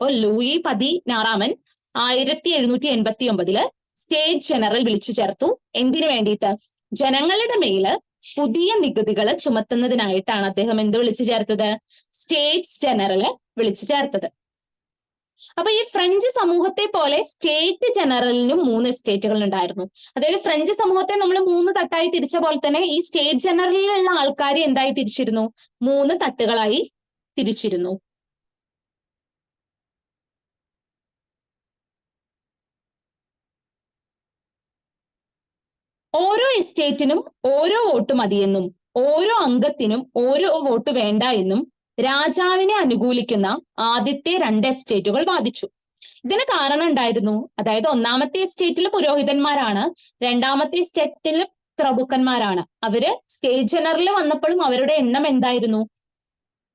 അപ്പോൾ ലൂയി 16 1789 സ്റ്റേറ്റ് ജനറൽ വിളിച്ചു ചേർത്തു. എന്തിനു വേണ്ടിയിട്ട്? ജനങ്ങളുടെ മേല് പുതിയ നികുതികൾ ചുമത്തുന്നതിനായിട്ടാണ് അദ്ദേഹം എന്ത് വിളിച്ചു ചേർത്തത്? സ്റ്റേറ്റ്സ് ജനറല് വിളിച്ചു ചേർത്തത്. അപ്പൊ ഈ ഫ്രഞ്ച് സമൂഹത്തെ പോലെ സ്റ്റേറ്റ് ജനറലിനും 3 എസ്റ്റേറ്റുകൾ ഉണ്ടായിരുന്നു. അതായത് ഫ്രഞ്ച് സമൂഹത്തെ നമ്മൾ 3 തട്ടായി തിരിച്ച പോലെ തന്നെ ഈ സ്റ്റേറ്റ് ജനറലിലുള്ള ആൾക്കാർ എന്തായി തിരിച്ചിരുന്നു? 3 തട്ടുകളായി തിരിച്ചിരുന്നു. ഓരോ എസ്റ്റേറ്റിനും ഓരോ വോട്ട് മതിയെന്നും ഓരോ അംഗത്തിനും ഓരോ വോട്ട് വേണ്ട എന്നും രാജാവിനെ അനുകൂലിക്കുന്ന ആദ്യത്തെ 2 എസ്റ്റേറ്റുകൾ വാദിച്ചു. ഇതിന് കാരണം ഉണ്ടായിരുന്നു. അതായത് ഒന്നാമത്തെ എസ്റ്റേറ്റിൽ പുരോഹിതന്മാരാണ്, രണ്ടാമത്തെ എസ്റ്റേറ്റിൽ പ്രഭുക്കന്മാരാണ്. അവര് സ്റ്റേറ്റ് ജനറൽ വന്നപ്പോഴും അവരുടെ എണ്ണം എന്തായിരുന്നു?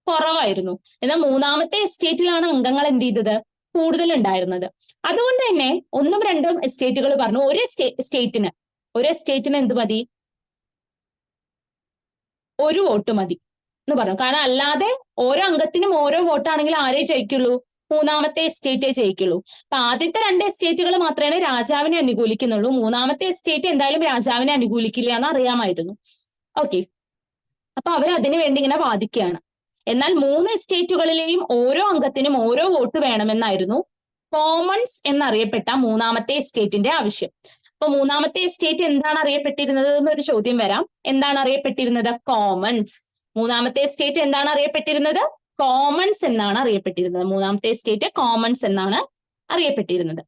കുറവായിരുന്നു. എന്നാൽ മൂന്നാമത്തെ എസ്റ്റേറ്റിലാണ് അംഗങ്ങൾ എന്ത് ചെയ്തത്? കൂടുതൽ ഉണ്ടായിരുന്നത്. അതുകൊണ്ട് തന്നെ 1ഉം 2ഉം എസ്റ്റേറ്റുകൾ പറഞ്ഞു ഒരു എസ്റ്റേറ്റിന് എന്ത് മതി? ഒരു വോട്ട് മതി എന്ന് പറഞ്ഞു. കാരണം അല്ലാതെ ഓരോ അംഗത്തിനും ഓരോ വോട്ടാണെങ്കിൽ ആരേ ജയിക്കുള്ളൂ? മൂന്നാമത്തെ എസ്റ്റേറ്റേ ജയിക്കുള്ളൂ. അപ്പൊ ആദ്യത്തെ 2 എസ്റ്റേറ്റുകൾ മാത്രമേ രാജാവിനെ അനുകൂലിക്കുന്നുള്ളൂ. മൂന്നാമത്തെ എസ്റ്റേറ്റ് എന്തായാലും രാജാവിനെ അനുകൂലിക്കില്ല എന്ന് അറിയാമായിരുന്നു. ഓക്കെ, അപ്പൊ അവർ അതിനു വേണ്ടി ഇങ്ങനെ വാദിക്കുകയാണ്. എന്നാൽ 3 എസ്റ്റേറ്റുകളിലെയും ഓരോ അംഗത്തിനും ഓരോ വോട്ട് വേണമെന്നായിരുന്നു കോമൺസ് എന്നറിയപ്പെട്ട മൂന്നാമത്തെ എസ്റ്റേറ്റിന്റെ ആവശ്യം. അപ്പൊ മൂന്നാമത്തെ എസ്റ്റേറ്റ് എന്താണ് അറിയപ്പെട്ടിരുന്നത് എന്നൊരു ചോദ്യം വരാം. എന്താണ് അറിയപ്പെട്ടിരുന്നത്? കോമൺസ്. മൂന്നാമത്തെ എസ്റ്റേറ്റ് എന്താണ് അറിയപ്പെട്ടിരുന്നത്? കോമൺസ് എന്നാണ് അറിയപ്പെട്ടിരുന്നത്. മൂന്നാമത്തെ എസ്റ്റേറ്റ് കോമൺസ് എന്നാണ് അറിയപ്പെട്ടിരുന്നത്.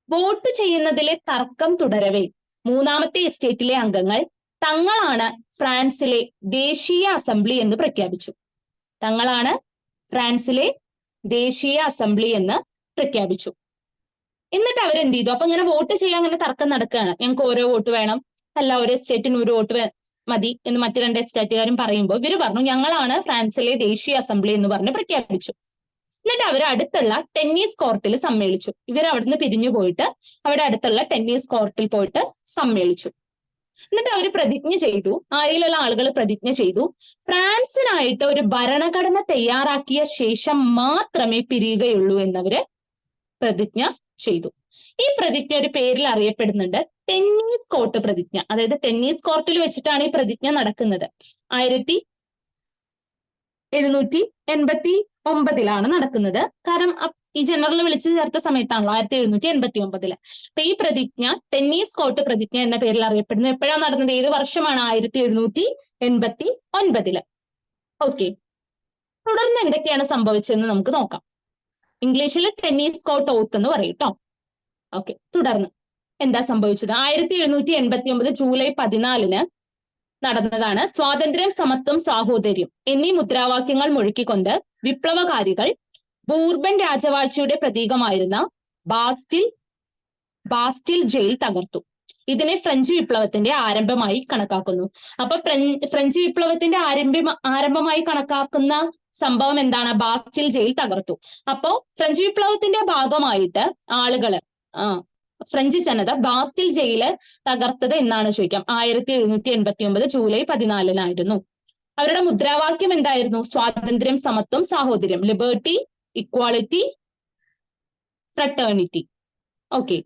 വോട്ട് ചെയ്യുന്നതിലെ തർക്കം തുടരവേ മൂന്നാമത്തെ എസ്റ്റേറ്റിലെ അംഗങ്ങൾ തങ്ങളാണ് ഫ്രാൻസിലെ ദേശീയ അസംബ്ലി എന്ന് പ്രഖ്യാപിച്ചു. തങ്ങളാണ് ഫ്രാൻസിലെ ദേശീയ അസംബ്ലി എന്ന് പ്രഖ്യാപിച്ചു. എന്നിട്ട് അവരെന്ത് ചെയ്തു? അപ്പൊ ഇങ്ങനെ വോട്ട് ചെയ്യാൻ അങ്ങനെ തർക്കം നടക്കുകയാണ്. ഞങ്ങൾക്ക് ഓരോ വോട്ട് വേണം, അല്ല ഒരു എസ്റ്റേറ്റിന് ഒരു വോട്ട് മതി എന്ന് മറ്റു 2 എസ്റ്റേറ്റുകാരും പറയുമ്പോൾ ഇവര് പറഞ്ഞു ഞങ്ങളാണ് ഫ്രാൻസിലെ ദേശീയ അസംബ്ലി എന്ന് പറഞ്ഞ് പ്രഖ്യാപിച്ചു. എന്നിട്ട് അവർ അടുത്തുള്ള ടെന്നീസ് കോർട്ടിൽ സമ്മേളിച്ചു. ഇവർ അവിടുന്ന് പിരിഞ്ഞു പോയിട്ട് അവിടെ അടുത്തുള്ള ടെന്നീസ് കോർട്ടിൽ പോയിട്ട് സമ്മേളിച്ചു. എന്നിട്ട് അവർ പ്രതിജ്ഞ ചെയ്തു, അതിലുള്ള ആളുകൾ പ്രതിജ്ഞ ചെയ്തു, ഫ്രാൻസിനായിട്ട് ഒരു ഭരണഘടന തയ്യാറാക്കിയ ശേഷം മാത്രമേ പിരിയുകയുള്ളൂ എന്നവര് പ്രതിജ്ഞ ചെയ്തു. ഈ പ്രതിജ്ഞ ഒരു പേരിൽ അറിയപ്പെടുന്നുണ്ട്, ടെന്നീസ് കോർട്ട് പ്രതിജ്ഞ. അതായത് ടെന്നീസ് കോർട്ടിൽ വെച്ചിട്ടാണ് ഈ പ്രതിജ്ഞ നടക്കുന്നത്. 1789 നടക്കുന്നത്. കാരണം ഈ ജനറൽ വിളിച്ചു ചേർത്ത സമയത്താണല്ലോ 1789. അപ്പൊ ഈ പ്രതിജ്ഞ ടെന്നീസ് കോർട്ട് പ്രതിജ്ഞ എന്ന പേരിൽ അറിയപ്പെടുന്നു. എപ്പോഴാണ് നടന്നത്? ഏത് വർഷമാണ്? 1789. ഓക്കെ, തുടർന്ന് എന്തൊക്കെയാണ് സംഭവിച്ചതെന്ന് നമുക്ക് നോക്കാം. ഇംഗ്ലീഷിൽ ടെന്നീസ് കോർട്ട് ഓത്ത് എന്ന് പറയും കേട്ടോ. ഓക്കെ, തുടർന്ന് എന്താ സംഭവിച്ചത്? 1789 ജൂലൈ 14 നടന്നതാണ്. സ്വാതന്ത്ര്യം, സമത്വം, സാഹോദര്യം എന്നീ മുദ്രാവാക്യങ്ങൾ മുഴക്കിക്കൊണ്ട് വിപ്ലവകാരികൾ ബൂർബൻ രാജവാഴ്ചയുടെ പ്രതീകമായിരുന്ന ബാസ്റ്റിൽ ജയിൽ തകർത്തു. ഇതിനെ ഫ്രഞ്ച് വിപ്ലവത്തിന്റെ ആരംഭമായി കണക്കാക്കുന്നു. അപ്പൊ ഫ്രഞ്ച് വിപ്ലവത്തിന്റെ ആരംഭമായി കണക്കാക്കുന്ന സംഭവം എന്താണ്? ബാസ്റ്റിൽ ജയിൽ തകർത്തു. അപ്പോ ഫ്രഞ്ച് വിപ്ലവത്തിന്റെ ഭാഗമായിട്ട് ആളുകള് ഫ്രഞ്ച് ജനത ബാസ്റ്റിൽ ജയില് തകർത്തത് എന്നാണ് ചോദിക്കാം. 1789 ജൂലൈ 14 അവരുടെ മുദ്രാവാക്യം എന്തായിരുന്നു? സ്വാതന്ത്ര്യം, സമത്വം, സാഹോദര്യം, ലിബർട്ടി, ഇക്വാളിറ്റി, ഫ്രട്ടേണിറ്റി. ഓക്കെ,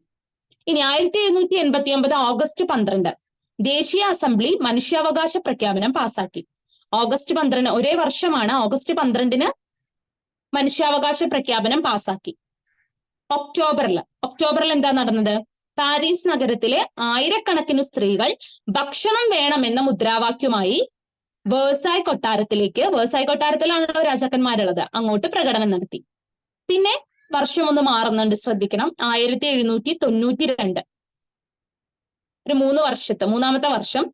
ഇനി 1789 ഓഗസ്റ്റ് 12 ദേശീയ അസംബ്ലി മനുഷ്യാവകാശ പ്രഖ്യാപനം പാസാക്കി. ഓഗസ്റ്റ് 12 ഒരേ വർഷമാണ്. ഓഗസ്റ്റ് 12 മനുഷ്യാവകാശ പ്രഖ്യാപനം പാസാക്കി. ഒക്ടോബറിൽ എന്താ നടന്നത്? പാരീസ് നഗരത്തിലെ ആയിരക്കണക്കിന് സ്ത്രീകൾ ഭക്ഷണം വേണമെന്ന മുദ്രാവാക്യമായി വേഴ്സായ് കൊട്ടാരത്തിലാണല്ലോ രാജാക്കന്മാരുള്ളത്, അങ്ങോട്ട് പ്രകടനം നടത്തി. പിന്നെ വർഷം ഒന്ന് മാറുന്നുണ്ട്, ശ്രദ്ധിക്കണം. 1792 ഒരു മൂന്നാമത്തെ വർഷം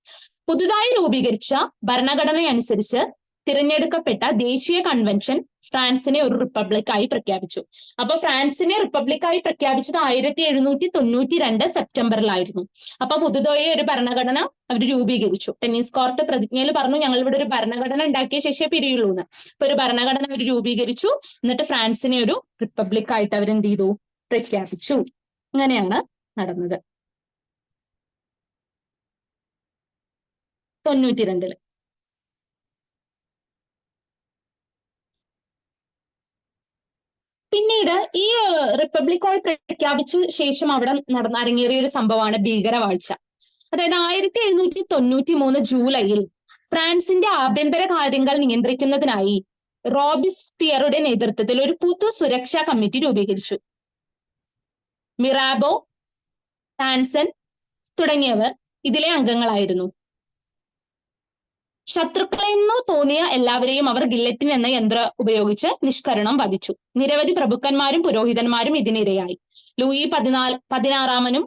പുതുതായി രൂപീകരിച്ച ഭരണഘടനയനുസരിച്ച് തിരഞ്ഞെടുക്കപ്പെട്ട ദേശീയ കൺവെൻഷൻ ഫ്രാൻസിനെ ഒരു റിപ്പബ്ലിക്കായി പ്രഖ്യാപിച്ചു. അപ്പൊ ഫ്രാൻസിനെ റിപ്പബ്ലിക്കായി പ്രഖ്യാപിച്ചത് 1792 സെപ്റ്റംബറിലായിരുന്നു. അപ്പൊ പുതുതായി ഒരു ഭരണഘടന അവർ രൂപീകരിച്ചു. ടെന്നീസ് കോർട്ട് പ്രതിജ്ഞയിൽ പറഞ്ഞു, ഞങ്ങൾ ഇവിടെ ഒരു ഭരണഘടന ഉണ്ടാക്കിയ ശേഷമേ പിരിയുള്ളൂ എന്ന്. അപ്പൊ ഒരു ഭരണഘടന അവർ രൂപീകരിച്ചു. എന്നിട്ട് ഫ്രാൻസിനെ ഒരു റിപ്പബ്ലിക്കായിട്ട് അവരെന്ത് ചെയ്തു? പ്രഖ്യാപിച്ചു. ഇങ്ങനെയാണ് നടന്നത് 92. പിന്നീട് ഈ റിപ്പബ്ലിക്കായി പ്രഖ്യാപിച്ച ശേഷം അവിടെ അരങ്ങേറിയ ഒരു സംഭവമാണ് ഭീകരവാഴ്ച. അതായത് 1793 ജൂലൈയിൽ ഫ്രാൻസിന്റെ ആഭ്യന്തര കാര്യങ്ങൾ നിയന്ത്രിക്കുന്നതിനായി റോബിസ്പിയറുടെ നേതൃത്വത്തിൽ ഒരു പൊതു സുരക്ഷാ കമ്മിറ്റി രൂപീകരിച്ചു. മിറാബോ, ടാൻസൻ തുടങ്ങിയവർ ഇതിലെ അംഗങ്ങളായിരുന്നു. ശത്രുക്കളെന്നു തോന്നിയ എല്ലാവരെയും അവർ ഗില്ലറ്റിൻ എന്ന യന്ത്രം ഉപയോഗിച്ച് നിഷ്കരണം വധിച്ചു. നിരവധി പ്രഭുക്കന്മാരും പുരോഹിതന്മാരും ഇതിനിരയായി. ലൂയി 16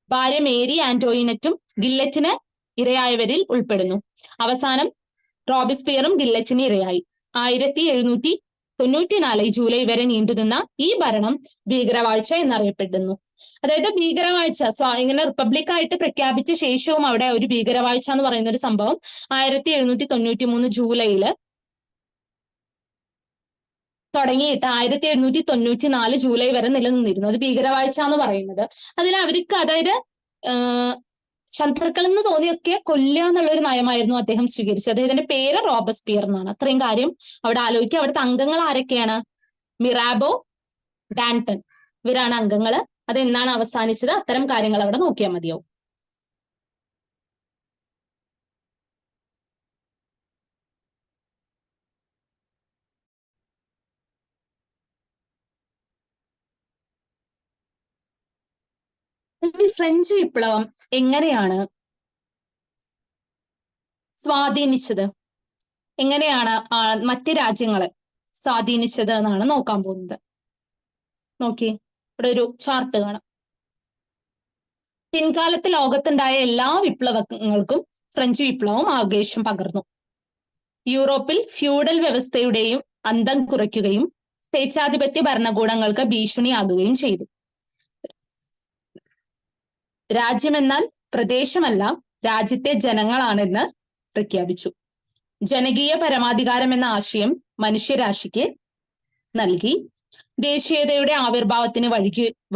ഭാര്യ മേരി ആന്റോയിനറ്റും ഗില്ലറ്റിന് ഇരയായവരിൽ ഉൾപ്പെടുന്നു. അവസാനം റോബിസ്പിയറും ഗില്ലറ്റിന് ഇരയായി. 1794 ജൂലൈ വരെ നീണ്ടുനിന്ന ഈ ഭരണം ഭീകരവാഴ്ച എന്നറിയപ്പെടുന്നു. അതായത് ഭീകരവാഴ്ച ഇങ്ങനെ റിപ്പബ്ലിക്കായിട്ട് പ്രഖ്യാപിച്ച ശേഷവും അവിടെ ഒരു ഭീകരവാഴ്ച എന്ന് പറയുന്ന ഒരു സംഭവം 1793 ജൂലൈയില് തുടങ്ങിയിട്ട് 1794 ജൂലൈ വരെ നിലനിന്നിരുന്നു. അത് ഭീകരവാഴ്ച എന്ന് പറയുന്നത്. അതിൽ അവർക്ക് അതായത് ശത്രുക്കൾ എന്ന് തോന്നിയൊക്കെ കൊല്ലുക എന്നുള്ളൊരു നയമായിരുന്നു അദ്ദേഹം സ്വീകരിച്ചത്. അദ്ദേഹത്തിന്റെ പേര് റോബസ്പിയർ എന്നാണ്. അത്രയും കാര്യം അവിടെ ആലോചിക്കുക. അവിടുത്തെ അംഗങ്ങൾ ആരൊക്കെയാണ്? മിറാബോ, ഡാൻടൺ, ഇവരാണ് അംഗങ്ങള്. അതെന്നാണ് അവസാനിച്ചത്? അത്തരം കാര്യങ്ങൾ അവിടെ നോക്കിയാൽ മതിയാവും. ഫ്രഞ്ച് വിപ്ലവം എങ്ങനെയാണ് സ്വാധീനിച്ചത്, എങ്ങനെയാണ് മറ്റ് രാജ്യങ്ങളെ സ്വാധീനിച്ചത് എന്നാണ് നോക്കാൻ പോകുന്നത്. നോക്കി, ഇവിടെ ഒരു ചാർട്ട് കാണാം. പിൻകാലത്ത് ലോകത്തുണ്ടായ എല്ലാ വിപ്ലവങ്ങൾക്കും ഫ്രഞ്ച് വിപ്ലവം ആവേശം പകർന്നു. യൂറോപ്പിൽ ഫ്യൂഡൽ വ്യവസ്ഥയുടെയും അന്തം കുറയ്ക്കുകയും സ്വേച്ഛാധിപത്യ ഭരണകൂടങ്ങൾക്ക് ഭീഷണിയാകുകയും ചെയ്തു. രാജ്യമെന്നാൽ പ്രദേശമല്ല, രാജ്യത്തെ ജനങ്ങളാണെന്ന് പ്രഖ്യാപിച്ചു. ജനകീയ പരമാധികാരം എന്ന ആശയം മനുഷ്യരാശിക്ക് നൽകി. ദേശീയതയുടെ ആവിർഭാവത്തിന്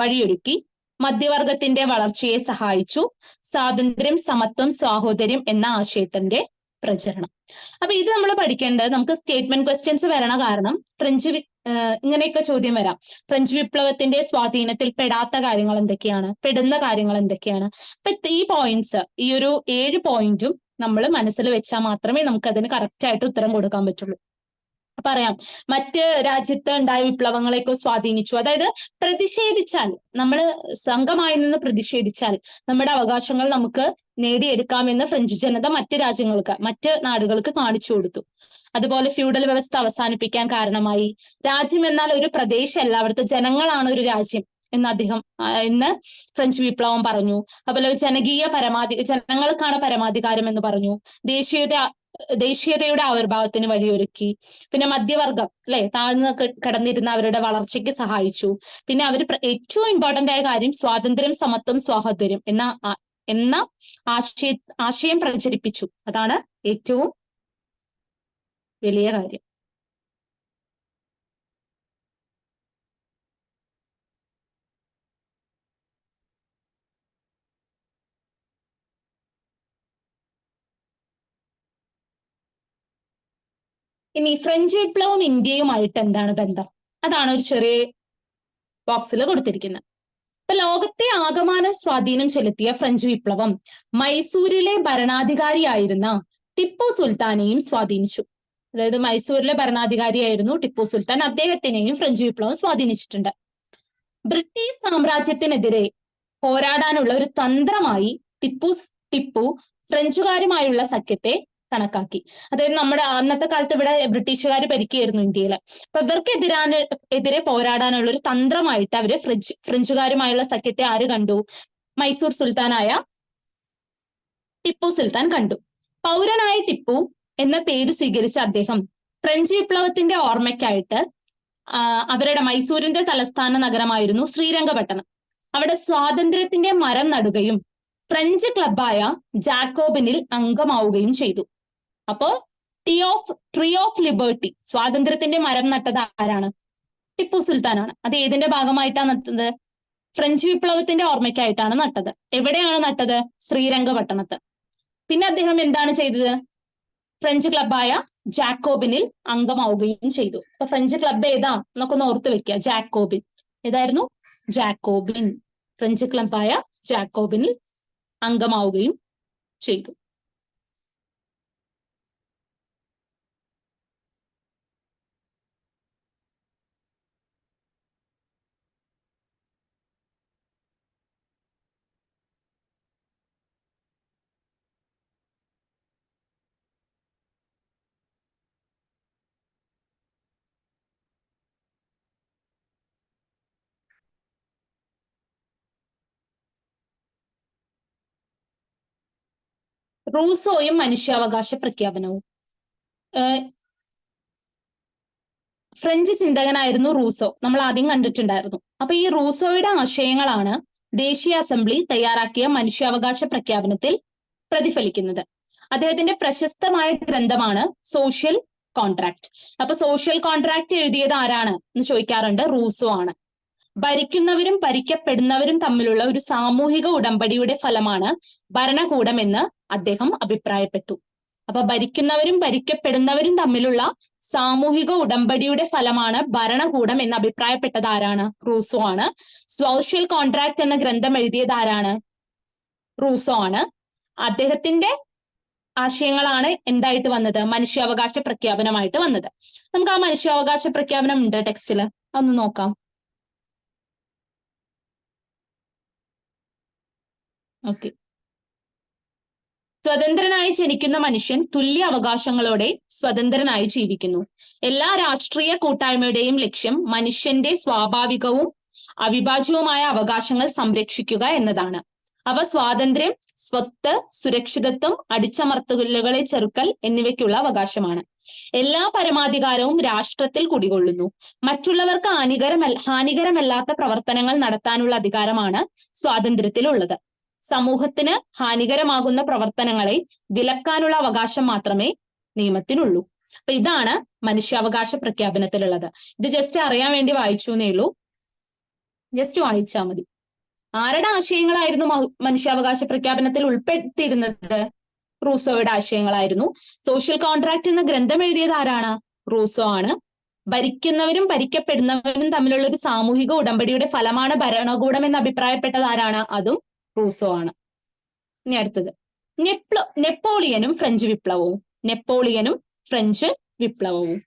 വഴിയൊരുക്കി, മധ്യവർഗത്തിന്റെ വളർച്ചയെ സഹായിച്ചു, സ്വാതന്ത്ര്യം, സമത്വം, സാഹോദര്യം എന്ന ആശയത്തിന്റെ പ്രചരണം. അപ്പൊ ഇത് നമ്മൾ പഠിക്കേണ്ടത്, നമുക്ക് സ്റ്റേറ്റ്മെന്റ് ക്വസ്റ്റ്യൻസ് വരണ കാരണം ഇങ്ങനെയൊക്കെ ചോദ്യം വരാം. ഫ്രഞ്ച് വിപ്ലവത്തിന്റെ സ്വാധീനത്തിൽ പെടാത്ത കാര്യങ്ങൾ എന്തൊക്കെയാണ്, പെടുന്ന കാര്യങ്ങൾ എന്തൊക്കെയാണ്. അപ്പൊ ഈ പോയിന്റ്സ്, ഈ ഒരു 7 പോയിന്റും നമ്മൾ മനസ്സിൽ വെച്ചാൽ മാത്രമേ നമുക്ക് അതിന് കറക്റ്റ് ആയിട്ട് ഉത്തരം കൊടുക്കാൻ പറ്റുള്ളൂ. പറയാം, മറ്റ് രാജ്യത്ത് ഉണ്ടായ വിപ്ലവങ്ങളെയൊക്കെ സ്വാധീനിച്ചു. അതായത് പ്രതിഷേധിച്ചാൽ, നമ്മൾ സംഘമായി നിന്ന് പ്രതിഷേധിച്ചാൽ നമ്മുടെ അവകാശങ്ങൾ നമുക്ക് നേടിയെടുക്കാമെന്ന് ഫ്രഞ്ച് ജനത മറ്റ് നാടുകൾക്ക് കാണിച്ചു കൊടുത്തു. അതുപോലെ ഫ്യൂഡൽ വ്യവസ്ഥ അവസാനിപ്പിക്കാൻ കാരണമായി. രാജ്യം എന്നാൽ ഒരു പ്രദേശമല്ല, അവിടുത്തെ ജനങ്ങളാണ് ഒരു രാജ്യം ഇന്ന് ഫ്രഞ്ച് വിപ്ലവം പറഞ്ഞു. അതുപോലെ ജനങ്ങൾക്കാണ് പരമാധികാരം എന്ന് പറഞ്ഞു. ദേശീയതയുടെ ആവിർഭാവത്തിന് വഴിയൊരുക്കി. പിന്നെ മധ്യവർഗം താഴ്ന്നു കിടന്നിരുന്ന അവരുടെ വളർച്ചയ്ക്ക് സഹായിച്ചു. പിന്നെ അവർ ഏറ്റവും ഇമ്പോർട്ടന്റ് ആയ കാര്യം സ്വാതന്ത്ര്യം, സമത്വം, സാഹോദര്യം എന്ന ആശയം പ്രചരിപ്പിച്ചു. അതാണ് ഏറ്റവും വലിയ കാര്യം. ഇനി ഫ്രഞ്ച് വിപ്ലവം ഇന്ത്യയുമായിട്ട് എന്താണ് ബന്ധം? അതാണ് ഒരു ചെറിയ ബോക്സിൽ കൊടുത്തിരിക്കുന്നത്. ഇപ്പൊ ലോകത്തെ ആകമാനം സ്വാധീനം ചെലുത്തിയ ഫ്രഞ്ച് വിപ്ലവം മൈസൂരിലെ ഭരണാധികാരിയായിരുന്ന ടിപ്പു സുൽത്താനെയും സ്വാധീനിച്ചു. അതായത് മൈസൂരിലെ ഭരണാധികാരിയായിരുന്നു ടിപ്പു സുൽത്താൻ, അദ്ദേഹത്തിനെയും ഫ്രഞ്ച് വിപ്ലവം സ്വാധീനിച്ചിട്ടുണ്ട്. ബ്രിട്ടീഷ് സാമ്രാജ്യത്തിനെതിരെ പോരാടാനുള്ള ഒരു തന്ത്രമായി ടിപ്പു ഫ്രഞ്ചുകാരുമായുള്ള സഖ്യത്തെ കണക്കാക്കി. അതായത് നമ്മുടെ അന്നത്തെ കാലത്ത് ഇവിടെ ബ്രിട്ടീഷുകാർ ഭരിക്കുകയായിരുന്നു ഇന്ത്യയിൽ. അപ്പൊ ഇവർക്കെതിരെ പോരാടാനുള്ള ഒരു തന്ത്രമായിട്ട് അവര് ഫ്രഞ്ചുകാരുമായുള്ള സഖ്യത്തെ ആര് കണ്ടു? മൈസൂർ സുൽത്താനായ ടിപ്പു സുൽത്താൻ കണ്ടു. പൗരനായ ടിപ്പു എന്ന പേര് സ്വീകരിച്ച അദ്ദേഹം ഫ്രഞ്ച് വിപ്ലവത്തിന്റെ ഓർമ്മയ്ക്കായിട്ട് അവരുടെ മൈസൂരിന്റെ തലസ്ഥാന നഗരമായിരുന്നു ശ്രീരംഗപട്ടണം, അവിടെ സ്വാതന്ത്ര്യത്തിന്റെ മരം നടുകയും ഫ്രഞ്ച് ക്ലബായ ജാക്കോബിനിൽ അംഗമാവുകയും ചെയ്തു. അപ്പോ ട്രീ ഓഫ് ലിബർട്ടി, സ്വാതന്ത്ര്യത്തിന്റെ മരം നട്ടത് ആരാണ്? ടിപ്പു സുൽത്താനാണ്. അത് ഏതിന്റെ ഭാഗമായിട്ടാണ് നട്ടത്? ഫ്രഞ്ച് വിപ്ലവത്തിന്റെ ഓർമ്മയ്ക്കായിട്ടാണ് നട്ടത്. എവിടെയാണ് നട്ടത്? ശ്രീരംഗപട്ടണത്ത്. പിന്നെ അദ്ദേഹം എന്താണ് ചെയ്തത്? ഫ്രഞ്ച് ക്ലബായ ജാക്കോബിനിൽ അംഗമാവുകയും ചെയ്തു. അപ്പൊ ഫ്രഞ്ച് ക്ലബ് ഏതാ എന്നൊക്കെ ഒന്ന് ഓർത്ത് വെക്കുക. ജാക്കോബിൻ. ഏതായിരുന്നു? ജാക്കോബിൻ. ഫ്രഞ്ച് ക്ലബായ ജാക്കോബിനിൽ അംഗമാവുകയും ചെയ്തു. റൂസോയും മനുഷ്യാവകാശ പ്രഖ്യാപനവും. ഫ്രഞ്ച് ചിന്തകനായിരുന്നു റൂസോ, നമ്മൾ ആദ്യം കണ്ടിട്ടുണ്ടായിരുന്നു. അപ്പൊ ഈ റൂസോയുടെ ആശയങ്ങളാണ് ദേശീയ അസംബ്ലി തയ്യാറാക്കിയ മനുഷ്യാവകാശ പ്രഖ്യാപനത്തിൽ പ്രതിഫലിക്കുന്നത്. അദ്ദേഹത്തിന്റെ പ്രശസ്തമായ ഗ്രന്ഥമാണ് സോഷ്യൽ കോൺട്രാക്ട്. അപ്പൊ സോഷ്യൽ കോൺട്രാക്ട് എഴുതിയത് ആരാണ് എന്ന് ചോദിക്കാറുണ്ട്. റൂസോ ആണ്. ഭരിക്കുന്നവരും ഭരിക്കപ്പെടുന്നവരും തമ്മിലുള്ള ഒരു സാമൂഹിക ഉടമ്പടിയുടെ ഫലമാണ് ഭരണകൂടം എന്ന് അദ്ദേഹം അഭിപ്രായപ്പെട്ടു. അപ്പൊ ഭരിക്കുന്നവരും ഭരിക്കപ്പെടുന്നവരും തമ്മിലുള്ള സാമൂഹിക ഉടമ്പടിയുടെ ഫലമാണ് ഭരണകൂടം എന്ന് അഭിപ്രായപ്പെട്ടത് ആരാണ്? റൂസോ ആണ്. സോഷ്യൽ കോൺട്രാക്ട് എന്ന ഗ്രന്ഥം എഴുതിയത് ആരാണ്? റൂസോ ആണ്. അദ്ദേഹത്തിന്റെ ആശയങ്ങളാണ് എന്തായിട്ട് വന്നത്? മനുഷ്യാവകാശ പ്രഖ്യാപനമായിട്ട് വന്നത്. നമുക്ക് ആ മനുഷ്യാവകാശ പ്രഖ്യാപനം ഉണ്ട് ടെക്സ്റ്റില്, ഒന്ന് നോക്കാം. ഓക്കെ. സ്വതന്ത്രനായി ജനിക്കുന്ന മനുഷ്യൻ തുല്യ അവകാശങ്ങളോടെ സ്വതന്ത്രനായി ജീവിക്കുന്നു. എല്ലാ രാഷ്ട്രീയ കൂട്ടായ്മയുടെയും ലക്ഷ്യം മനുഷ്യന്റെ സ്വാഭാവികവും അവിഭാജ്യവുമായ അവകാശങ്ങൾ സംരക്ഷിക്കുക എന്നതാണ്. അവ സ്വാതന്ത്ര്യം, സ്വത്ത്, സുരക്ഷിതത്വം, അടിച്ചമർത്തലുകളെ ചെറുക്കൽ എന്നിവയ്ക്കുള്ള അവകാശമാണ്. എല്ലാ പരമാധികാരവും രാഷ്ട്രത്തിൽ കുടികൊള്ളുന്നു. മറ്റുള്ളവർക്ക് ഹാനികരമല്ലാത്ത പ്രവർത്തനങ്ങൾ നടത്താനുള്ള അധികാരമാണ് സ്വാതന്ത്ര്യത്തിലുള്ളത്. സമൂഹത്തിന് ഹാനികരമാകുന്ന പ്രവർത്തനങ്ങളെ വിലക്കാനുള്ള അവകാശം മാത്രമേ നിയമത്തിനുള്ളൂ. അപ്പൊ ഇതാണ് മനുഷ്യാവകാശ പ്രഖ്യാപനത്തിലുള്ളത്. ഇത് ജസ്റ്റ് അറിയാൻ വേണ്ടി വായിച്ചു എന്നേ ഉള്ളൂ, ജസ്റ്റ് വായിച്ചാൽ മതി. ആരുടെ ആശയങ്ങളായിരുന്നു മനുഷ്യാവകാശ പ്രഖ്യാപനത്തിൽ ഉൾപ്പെടുത്തിയിരുന്നത്? റൂസോയുടെ ആശയങ്ങളായിരുന്നു. സോഷ്യൽ കോൺട്രാക്ട് എന്ന ഗ്രന്ഥം എഴുതിയത് ആരാണ്? റൂസോ ആണ്. ഭരിക്കുന്നവരും ഭരിക്കപ്പെടുന്നവരും തമ്മിലുള്ള ഒരു സാമൂഹിക ഉടമ്പടിയുടെ ഫലമാണ് ഭരണകൂടം എന്ന് അഭിപ്രായപ്പെട്ടത് ആരാണ്? അതും റൂസോ ആണ്. ഇനി അടുത്തത് നെപ്പോളിയനും ഫ്രഞ്ച് വിപ്ലവവും. നെപ്പോളിയനും ഫ്രഞ്ച് വിപ്ലവവും.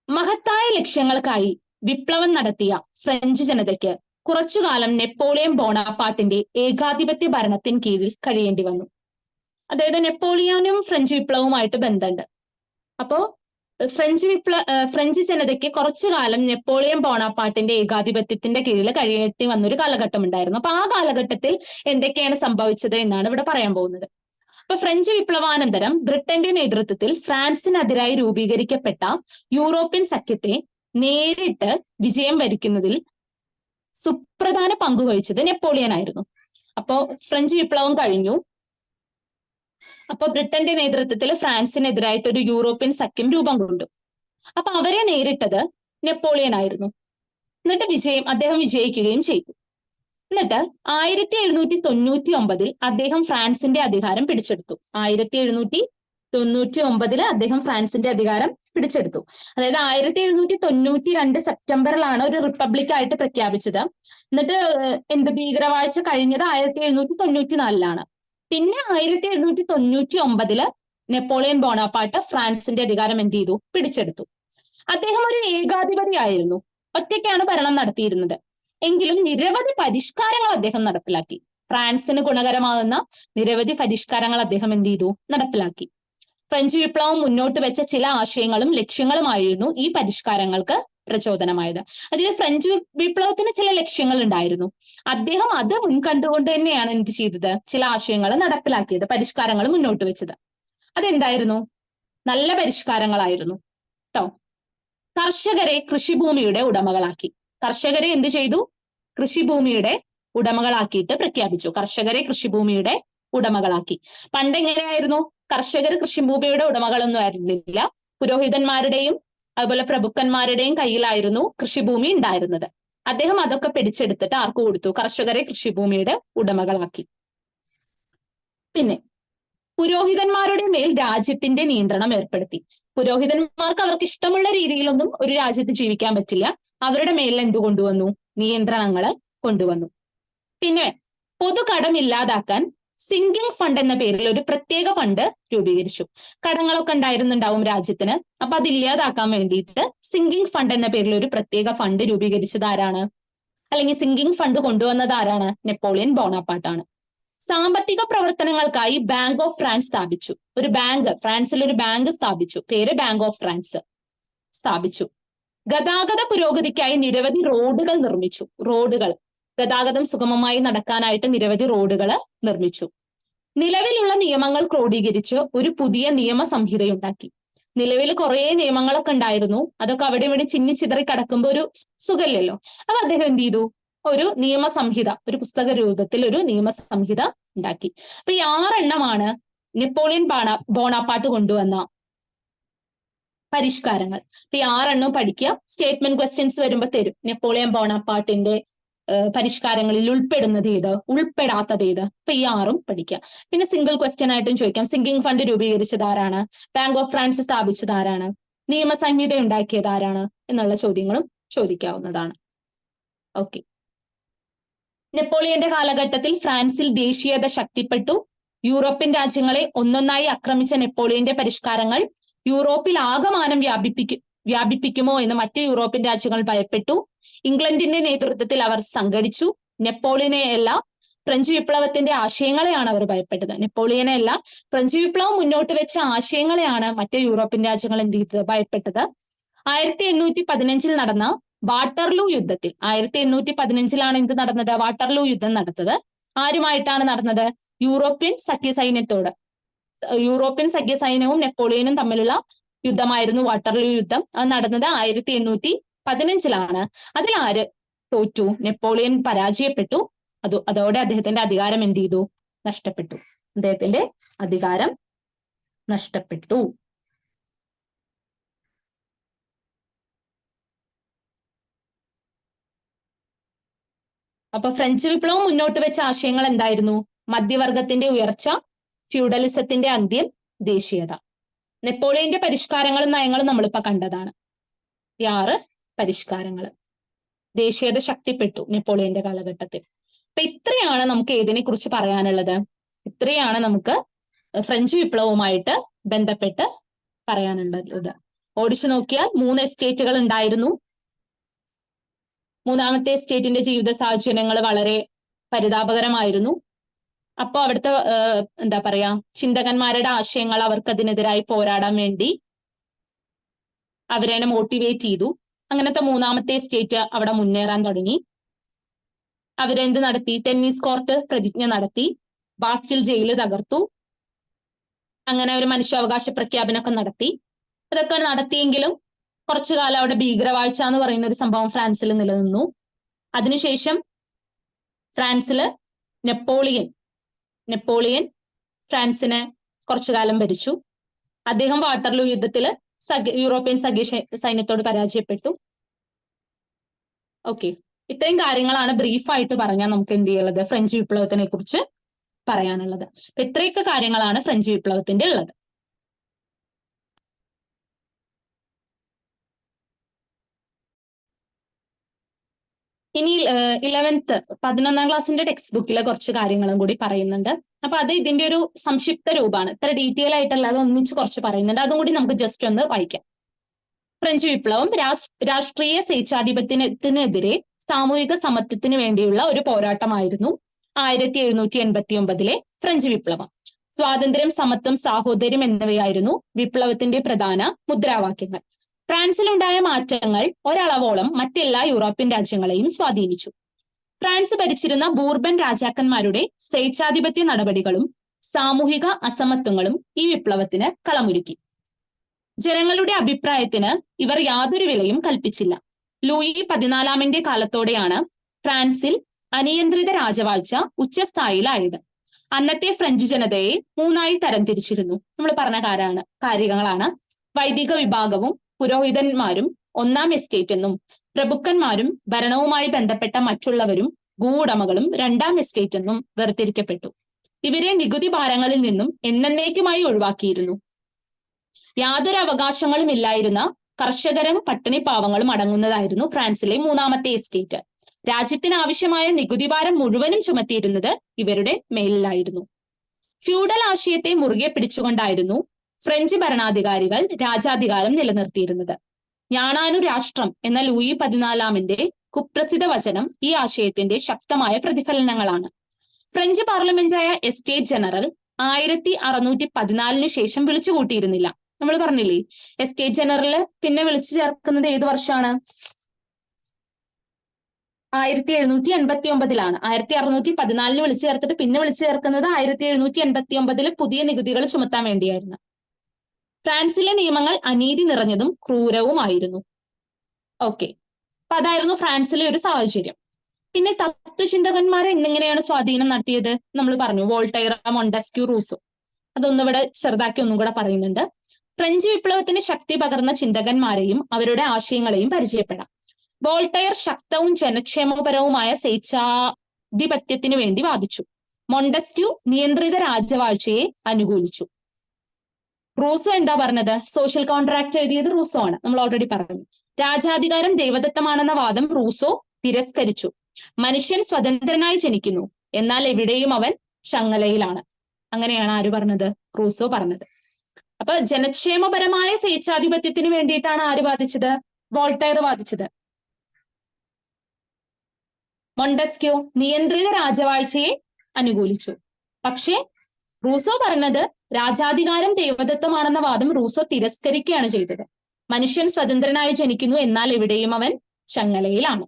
മഹത്തായ ലക്ഷ്യങ്ങൾക്കായി വിപ്ലവം നടത്തിയ ഫ്രഞ്ച് ജനതയ്ക്ക് കുറച്ചുകാലം നെപ്പോളിയൻ ബോണാപ്പാർട്ടിന്റെ ഏകാധിപത്യ ഭരണത്തിന് കീഴിൽ കഴിയേണ്ടി വന്നു. അതായത് നെപ്പോളിയനും ഫ്രഞ്ച് വിപ്ലവവുമായിട്ട് ബന്ധമുണ്ട്. അപ്പോ ഫ്രഞ്ച് ജനതയ്ക്ക് കുറച്ചു കാലം നെപ്പോളിയൻ ബോണാപ്പാർട്ടിന്റെ ഏകാധിപത്യത്തിന്റെ കീഴിൽ കഴിയേണ്ടി വന്നൊരു കാലഘട്ടം ഉണ്ടായിരുന്നു. അപ്പൊ ആ കാലഘട്ടത്തിൽ എന്തൊക്കെയാണ് സംഭവിച്ചത് എന്നാണ് ഇവിടെ പറയാൻ പോകുന്നത്. അപ്പൊ ഫ്രഞ്ച് വിപ്ലവാനന്തരം ബ്രിട്ടന്റെ നേതൃത്വത്തിൽ ഫ്രാൻസിനെതിരായി രൂപീകരിക്കപ്പെട്ട യൂറോപ്യൻ സഖ്യത്തെ നേരിട്ട് വിജയം വരിക്കുന്നതിൽ സുപ്രധാന പങ്കുവഹിച്ചത് നെപ്പോളിയൻ ആയിരുന്നു. അപ്പോ ഫ്രഞ്ച് വിപ്ലവം കഴിഞ്ഞു. അപ്പൊ ബ്രിട്ടന്റെ നേതൃത്വത്തിൽ ഫ്രാൻസിനെതിരായിട്ട് ഒരു യൂറോപ്യൻ സഖ്യം രൂപം കൊണ്ടു. അപ്പൊ അവരെ നേരിട്ടത് നെപ്പോളിയൻ ആയിരുന്നു. എന്നിട്ട് അദ്ദേഹം വിജയിക്കുകയും ചെയ്തു. എന്നിട്ട് 1799 അദ്ദേഹം ഫ്രാൻസിന്റെ അധികാരം പിടിച്ചെടുത്തു. 1799 അദ്ദേഹം ഫ്രാൻസിന്റെ അധികാരം പിടിച്ചെടുത്തു. അതായത് 1792 സെപ്റ്റംബറിലാണ് ഒരു റിപ്പബ്ലിക് ആയിട്ട് പ്രഖ്യാപിച്ചത്. എന്നിട്ട് ഭീകരവാഴ്ച കഴിഞ്ഞത് 1794 പിന്നെ 1799 നെപ്പോളിയൻ ബോണാപ്പാർട്ട് ഫ്രാൻസിന്റെ അധികാരം പിടിച്ചെടുത്തു. അദ്ദേഹം ഒരു ഏകാധിപതിയായിരുന്നു, ഒറ്റയ്ക്കാണ് ഭരണം നടത്തിയിരുന്നത്. എങ്കിലും നിരവധി പരിഷ്കാരങ്ങൾ അദ്ദേഹം നടപ്പിലാക്കി. ഫ്രാൻസിന് ഗുണകരമാകുന്ന നിരവധി പരിഷ്കാരങ്ങൾ അദ്ദേഹം നടപ്പിലാക്കി. ഫ്രഞ്ച് വിപ്ലവം മുന്നോട്ട് വെച്ച ചില ആശയങ്ങളും ലക്ഷ്യങ്ങളുമായിരുന്നു ഈ പരിഷ്കാരങ്ങൾക്ക് പ്രചോദനമായത്. അതായത് ഫ്രഞ്ച് വിപ്ലവത്തിന് ചില ലക്ഷ്യങ്ങൾ ഉണ്ടായിരുന്നു. അദ്ദേഹം അത് മുൻകണ്ടുകൊണ്ട് തന്നെയാണ് ചെയ്തത്? ചില ആശയങ്ങൾ നടപ്പിലാക്കിയത്, പരിഷ്കാരങ്ങൾ മുന്നോട്ട് വെച്ചത്. അതെന്തായിരുന്നു? നല്ല പരിഷ്കാരങ്ങളായിരുന്നു കേട്ടോ. കർഷകരെ കൃഷിഭൂമിയുടെ ഉടമകളാക്കി. കർഷകരെ എന്ത് ചെയ്തു? കൃഷിഭൂമിയുടെ ഉടമകളാക്കിയിട്ട് പ്രഖ്യാപിച്ചു. കർഷകരെ കൃഷിഭൂമിയുടെ ഉടമകളാക്കി. പണ്ട് എങ്ങനെയായിരുന്നു? കർഷകർ കൃഷിഭൂമിയുടെ ഉടമകളൊന്നും ആയിരുന്നില്ല. പുരോഹിതന്മാരുടെയും അതുപോലെ പ്രഭുക്കന്മാരുടെയും കയ്യിലായിരുന്നു കൃഷിഭൂമി ഉണ്ടായിരുന്നത്. അദ്ദേഹം അതൊക്കെ പിടിച്ചെടുത്തിട്ട് ആർക്ക് കൊടുത്തു? കർഷകരെ കൃഷിഭൂമിയുടെ ഉടമകളാക്കി. പിന്നെ പുരോഹിതന്മാരുടെ മേൽ രാജ്യത്തിന്റെ നിയന്ത്രണം ഏർപ്പെടുത്തി. പുരോഹിതന്മാർക്ക് അവർക്ക് ഇഷ്ടമുള്ള രീതിയിലൊന്നും ഒരു രാജ്യത്ത് ജീവിക്കാൻ പറ്റില്ല. അവരുടെ മേലിൽ എന്ത് കൊണ്ടുവന്നു? നിയന്ത്രണങ്ങൾ കൊണ്ടുവന്നു. പിന്നെ പൊതുകടം ഇല്ലാതാക്കാൻ സിങ്കിങ് ഫണ്ട് എന്ന പേരിൽ ഒരു പ്രത്യേക ഫണ്ട് രൂപീകരിച്ചു. കടങ്ങളൊക്കെ ഉണ്ടാവും രാജ്യത്തിന്. അപ്പൊ അതില്ലാതാക്കാൻ വേണ്ടിയിട്ട് സിങ്കിങ് ഫണ്ട് എന്ന പേരിൽ ഒരു പ്രത്യേക ഫണ്ട് രൂപീകരിച്ചത് ആരാണ്? അല്ലെങ്കിൽ സിങ്കിങ് ഫണ്ട് കൊണ്ടുവന്നത് ആരാണ്? നെപ്പോളിയൻ ബോണാപ്പാർട്ടാണ്. സാമ്പത്തിക പ്രവർത്തനങ്ങൾക്കായി ബാങ്ക് ഓഫ് ഫ്രാൻസ് സ്ഥാപിച്ചു. ഫ്രാൻസിൽ ഒരു ബാങ്ക് സ്ഥാപിച്ചു. പേര് ബാങ്ക് ഓഫ് ഫ്രാൻസ് സ്ഥാപിച്ചു. ഗതാഗത പുരോഗതിക്കായി നിരവധി റോഡുകൾ നിർമ്മിച്ചു. ഗതാഗതം സുഗമമായി നടക്കാനായിട്ട് നിരവധി റോഡുകൾ നിർമ്മിച്ചു. നിലവിലുള്ള നിയമങ്ങൾ ക്രോഡീകരിച്ച് ഒരു പുതിയ നിയമ സംഹിതയുണ്ടാക്കി. നിലവിൽ കുറെ നിയമങ്ങളൊക്കെ ഉണ്ടായിരുന്നു. അതൊക്കെ അവിടെ ഇവിടെ ചിന്നി കിടക്കുമ്പോൾ ഒരു സുഖമില്ലല്ലോ. അപ്പൊ അദ്ദേഹം എന്ത് ചെയ്തു? ഒരു നിയമസംഹിത, ഒരു പുസ്തക രൂപത്തിൽ ഒരു നിയമസംഹിത ഉണ്ടാക്കി. അപ്പൊ ഈ 6 എണ്ണമാണ് നെപ്പോളിയൻ ബോണാപ്പാർട്ട് കൊണ്ടുവന്ന പരിഷ്കാരങ്ങൾ. അപ്പൊ ഈ 6 എണ്ണം പഠിക്കുക. സ്റ്റേറ്റ്മെന്റ് ക്വസ്റ്റ്യൻസ് വരുമ്പോ തരും. നെപ്പോളിയൻ ബോണാപ്പാർട്ടിന്റെ പരിഷ്കാരങ്ങളിൽ ഉൾപ്പെടുന്നത് ഏത്, ഉൾപ്പെടാത്തത് ഏത്? അപ്പൊ ഈ 6ഉം പഠിക്കാം. പിന്നെ സിംഗിൾ ക്വസ്റ്റ്യൻ ആയിട്ടും ചോദിക്കാം. സിങ്കിങ് ഫണ്ട് രൂപീകരിച്ചത് ആരാണ്? ബാങ്ക് ഓഫ് ഫ്രാൻസ് സ്ഥാപിച്ചത് ആരാണ്? നിയമസംഹിത ഉണ്ടാക്കിയത് ആരാണ്? എന്നുള്ള ചോദ്യങ്ങളും ചോദിക്കാവുന്നതാണ്. ഓക്കെ. നെപ്പോളിയന്റെ കാലഘട്ടത്തിൽ ഫ്രാൻസിൽ ദേശീയത ശക്തിപ്പെട്ടു. യൂറോപ്യൻ രാജ്യങ്ങളെ ഒന്നൊന്നായി ആക്രമിച്ച നെപ്പോളിയന്റെ പരിഷ്കാരങ്ങൾ യൂറോപ്പിൽ ആകമാനം വ്യാപിപ്പിക്കുമോ എന്ന് മറ്റു യൂറോപ്യൻ രാജ്യങ്ങൾ ഭയപ്പെട്ടു. ഇംഗ്ലണ്ടിന്റെ നേതൃത്വത്തിൽ അവർ സംഘടിച്ചു. നെപ്പോളിയനെയല്ല, ഫ്രഞ്ച് വിപ്ലവത്തിന്റെ ആശയങ്ങളെയാണ് അവർ ഭയപ്പെട്ടത്. നെപ്പോളിയനെയല്ല, ഫ്രഞ്ച് വിപ്ലവം മുന്നോട്ട് വെച്ച ആശയങ്ങളെയാണ് മറ്റു യൂറോപ്യൻ രാജ്യങ്ങൾ ഭയപ്പെട്ടത്. 1815 നടന്ന വാട്ടർലൂ യുദ്ധത്തിൽ, 1815 എന്ത് നടന്നത്? വാട്ടർലൂ യുദ്ധം നടന്നത്. ആരുമായിട്ടാണ് നടന്നത്? യൂറോപ്യൻ സഖ്യസൈന്യവും നെപ്പോളിയനും തമ്മിലുള്ള യുദ്ധമായിരുന്നു വാട്ടർലൂ യുദ്ധം. അത് നടന്നത് 1815 അതിൽ ആര് തോറ്റു? നെപ്പോളിയൻ പരാജയപ്പെട്ടു. അതോടെ അദ്ദേഹത്തിന്റെ അധികാരം നഷ്ടപ്പെട്ടു. അദ്ദേഹത്തിന്റെ അധികാരം നഷ്ടപ്പെട്ടു. അപ്പൊ ഫ്രഞ്ച് വിപ്ലവം മുന്നോട്ട് വെച്ച ആശയങ്ങൾ എന്തായിരുന്നു? മധ്യവർഗത്തിന്റെ ഉയർച്ച, ഫ്യൂഡലിസത്തിന്റെ അന്ത്യം, ദേശീയത. നെപ്പോളിയന്റെ പരിഷ്കാരങ്ങളും നയങ്ങളും നമ്മളിപ്പോ കണ്ടതാണ്. ഈ 6 പരിഷ്കാരങ്ങൾ. ദേശീയത ശക്തിപ്പെട്ടു നെപ്പോളിയന്റെ കാലഘട്ടത്തിൽ. അപ്പൊ ഇത്രയാണ് നമുക്ക് ഏതിനെ കുറിച്ച് പറയാനുള്ളത്? ഇത്രയാണ് നമുക്ക് ഫ്രഞ്ച് വിപ്ലവവുമായിട്ട് ബന്ധപ്പെട്ട് പറയാനുള്ളത്. ഓടിച്ചു നോക്കിയാൽ 3 എസ്റ്റേറ്റുകൾ ഉണ്ടായിരുന്നു. മൂന്നാമത്തെ എസ്റ്റേറ്റിന്റെ ജീവിത സാഹചര്യങ്ങൾ വളരെ പരിതാപകരമായിരുന്നു. അപ്പൊ അവിടുത്തെ എന്താ പറയാ, ചിന്തകന്മാരുടെ ആശയങ്ങൾ അവർക്കതിനെതിരായി പോരാടാൻ വേണ്ടി അവരെ മോട്ടിവേറ്റ് ചെയ്തു. അങ്ങനത്തെ മൂന്നാമത്തെ എസ്റ്റേറ്റ് അവിടെ മുന്നേറാൻ തുടങ്ങി. അവരെന്ത് നടത്തി? ടെന്നീസ് കോർട്ട് പ്രതിജ്ഞ നടത്തി, ബാസ്റ്റിൽ ജയില് തകർത്തു, അങ്ങനെ ഒരു മനുഷ്യാവകാശ പ്രഖ്യാപനമൊക്കെ നടത്തി. അതൊക്കെ നടത്തിയെങ്കിലും കുറച്ചു കാലം അവിടെ ഭീകരവാഴ്ച എന്ന് പറയുന്ന ഒരു സംഭവം ഫ്രാൻസിൽ നിലനിന്നു. അതിനുശേഷം ഫ്രാൻസില് നെപ്പോളിയൻ ഫ്രാൻസിനെ കുറച്ചു കാലം ഭരിച്ചു. അദ്ദേഹം വാട്ടർലൂ യുദ്ധത്തില് യൂറോപ്യൻ സൈന്യത്തോട് പരാജയപ്പെട്ടു. ഓക്കെ, ഇത്രയും കാര്യങ്ങളാണ് ബ്രീഫായിട്ട് പറഞ്ഞാൽ നമുക്ക് എന്ത് ചെയ്യുള്ളത്? ഫ്രഞ്ച് വിപ്ലവത്തിനെ കുറിച്ച് പറയാനുള്ളത്. അപ്പൊ ഇത്രയൊക്കെ കാര്യങ്ങളാണ് ഫ്രഞ്ച് വിപ്ലവത്തിന്റെ ഉള്ളത്. ഇനി 11th ക്ലാസ്സിന്റെ ടെക്സ്റ്റ് ബുക്കിലെ കുറച്ച് കാര്യങ്ങളും കൂടി പറയുന്നുണ്ട്. അപ്പൊ അത് ഇതിന്റെ ഒരു സംക്ഷിപ്ത രൂപമാണ്. ഇത്ര ഡീറ്റെയിൽ ആയിട്ടല്ലാതെ ഒന്നിച്ച് കുറച്ച് പറയുന്നുണ്ട്. അതും കൂടി നമുക്ക് ജസ്റ്റ് ഒന്ന് വായിക്കാം. ഫ്രഞ്ച് വിപ്ലവം രാഷ്ട്രീയ സ്വേച്ഛാധിപത്യത്തിനെതിരെ സാമൂഹിക സമത്വത്തിന് വേണ്ടിയുള്ള ഒരു പോരാട്ടമായിരുന്നു 1789 ഫ്രഞ്ച് വിപ്ലവം. സ്വാതന്ത്ര്യം, സമത്വം, സാഹോദര്യം എന്നിവയായിരുന്നു വിപ്ലവത്തിന്റെ പ്രധാന മുദ്രാവാക്യങ്ങൾ. ഫ്രാൻസിലുണ്ടായ മാറ്റങ്ങൾ ഒരളവോളം മറ്റെല്ലാ യൂറോപ്യൻ രാജ്യങ്ങളെയും സ്വാധീനിച്ചു. ഫ്രാൻസ് ഭരിച്ചിരുന്ന ബൂർബൻ രാജാക്കന്മാരുടെ സ്വേച്ഛാധിപത്യ നടപടികളും സാമൂഹിക അസമത്വങ്ങളും ഈ വിപ്ലവത്തിന് കളമൊരുക്കി. ജനങ്ങളുടെ അഭിപ്രായത്തിന് ഇവർ യാതൊരു വിലയും കൽപ്പിച്ചില്ല. ലൂയി 14 കാലത്തോടെയാണ് ഫ്രാൻസിൽ അനിയന്ത്രിത രാജവാഴ്ച ഉച്ചസ്ഥായിലായത്. അന്നത്തെ ഫ്രഞ്ച് ജനതയെ 3ആയി തരംതിരിച്ചിരുന്നു. നമ്മൾ പറഞ്ഞ കാര്യങ്ങളാണ്. വൈദിക വിഭാഗവും പുരോഹിതന്മാരും 1ാം എസ്റ്റേറ്റ് എന്നും, പ്രഭുക്കന്മാരും ഭരണവുമായി ബന്ധപ്പെട്ട മറ്റുള്ളവരും ഭൂവുടമകളും 2ാം എസ്റ്റേറ്റ് എന്നും വേർതിരിക്കപ്പെട്ടു. ഇവരെ നികുതി ഭാരങ്ങളിൽ നിന്നും എന്നേക്കുമായി ഒഴിവാക്കിയിരുന്നു. യാതൊരു അവകാശങ്ങളും ഇല്ലായിരുന്ന കർഷകരും പട്ടിണിപ്പാവങ്ങളും അടങ്ങുന്നതായിരുന്നു ഫ്രാൻസിലെ 3ാമത്തെ എസ്റ്റേറ്റ്. രാജ്യത്തിന് ആവശ്യമായ നികുതി ഭാരം മുഴുവനും ചുമത്തിയിരുന്നത് ഇവരുടെ മേലിലായിരുന്നു. ഫ്യൂഡൽ ആശയത്തെ മുറുകെ പിടിച്ചുകൊണ്ടായിരുന്നു ഫ്രഞ്ച് ഭരണാധികാരികൾ രാജാധികാരം നിലനിർത്തിയിരുന്നത്. ഞാണാനു രാഷ്ട്രം എന്ന ലൂയി 14 കുപ്രസിദ്ധ വചനം ഈ ആശയത്തിന്റെ ശക്തമായ പ്രതിഫലനങ്ങളാണ്. ഫ്രഞ്ച് പാർലമെന്റായ എസ്റ്റേറ്റ് ജനറൽ 1614 ശേഷം വിളിച്ചു കൂട്ടിയിരുന്നില്ല. നമ്മൾ പറഞ്ഞില്ലേ, എസ്റ്റേറ്റ് ജനറല് പിന്നെ വിളിച്ചു ചേർക്കുന്നത് ഏത് വർഷമാണ്? 1789 1614 വിളിച്ചു ചേർത്തിട്ട് പിന്നെ വിളിച്ചു ചേർക്കുന്നത് 1789 പുതിയ നികുതികൾ ചുമത്താൻ വേണ്ടിയായിരുന്നു. ഫ്രാൻസിലെ നിയമങ്ങൾ അനീതി നിറഞ്ഞതും ക്രൂരവുമായിരുന്നു. ഓക്കെ, അപ്പൊ അതായിരുന്നു ഫ്രാൻസിലെ ഒരു സാഹചര്യം. പിന്നെ തത്വചിന്തകന്മാരെ എന്നിങ്ങനെയാണ് സ്വാധീനം നടത്തിയത്? നമ്മൾ പറഞ്ഞു, വോൾട്ടയർ, മൊണ്ടസ്ക്യൂ, റൂസോ. അതൊന്നിവിടെ ചെറുതാക്കി ഒന്നും കൂടെ പറയുന്നുണ്ട്. ഫ്രഞ്ച് വിപ്ലവത്തിന് ശക്തി പകർന്ന ചിന്തകന്മാരെയും അവരുടെ ആശയങ്ങളെയും പരിചയപ്പെടാം. വോൾട്ടയർ ശക്തവും ജനക്ഷേമപരവുമായ സ്വേച്ഛാധിപത്യത്തിനു വേണ്ടി വാദിച്ചു. മൊണ്ടസ്ക്യൂ നിയന്ത്രിത രാജവാഴ്ചയെ അനുകൂലിച്ചു. റൂസോ എന്താ പറഞ്ഞത്? സോഷ്യൽ കോൺട്രാക്ട് എഴുതിയത് റൂസോ ആണ്, നമ്മൾ ഓൾറെഡി പറഞ്ഞു. രാജാധികാരം ദൈവദത്തമാണെന്ന വാദം റൂസോ തിരസ്കരിച്ചു. മനുഷ്യൻ സ്വതന്ത്രനായി ജനിക്കുന്നു, എന്നാൽ എവിടെയും അവൻ ചങ്ങലയിലാണ്. അങ്ങനെയാണ് ആര് പറഞ്ഞത്? റൂസോ പറഞ്ഞത്. അപ്പൊ ജനക്ഷേമപരമായ സ്വേച്ഛാധിപത്യത്തിന് വേണ്ടിയിട്ടാണ് ആര് വാദിച്ചത്? വോൾട്ടയർ വാദിച്ചത്. മൊണ്ടസ്ക്യോ നിയന്ത്രിത രാജവാഴ്ചയെ അനുകൂലിച്ചു. പക്ഷേ റൂസോ പറഞ്ഞത് രാജാധികാരം ദൈവദത്തമാണെന്ന വാദം റൂസോ തിരസ്കരിക്കുകയാണ് ചെയ്തത്. മനുഷ്യൻ സ്വതന്ത്രനായി ജനിക്കുന്നു, എന്നാൽ എവിടെയും അവൻ ചങ്ങലയിലാണ്.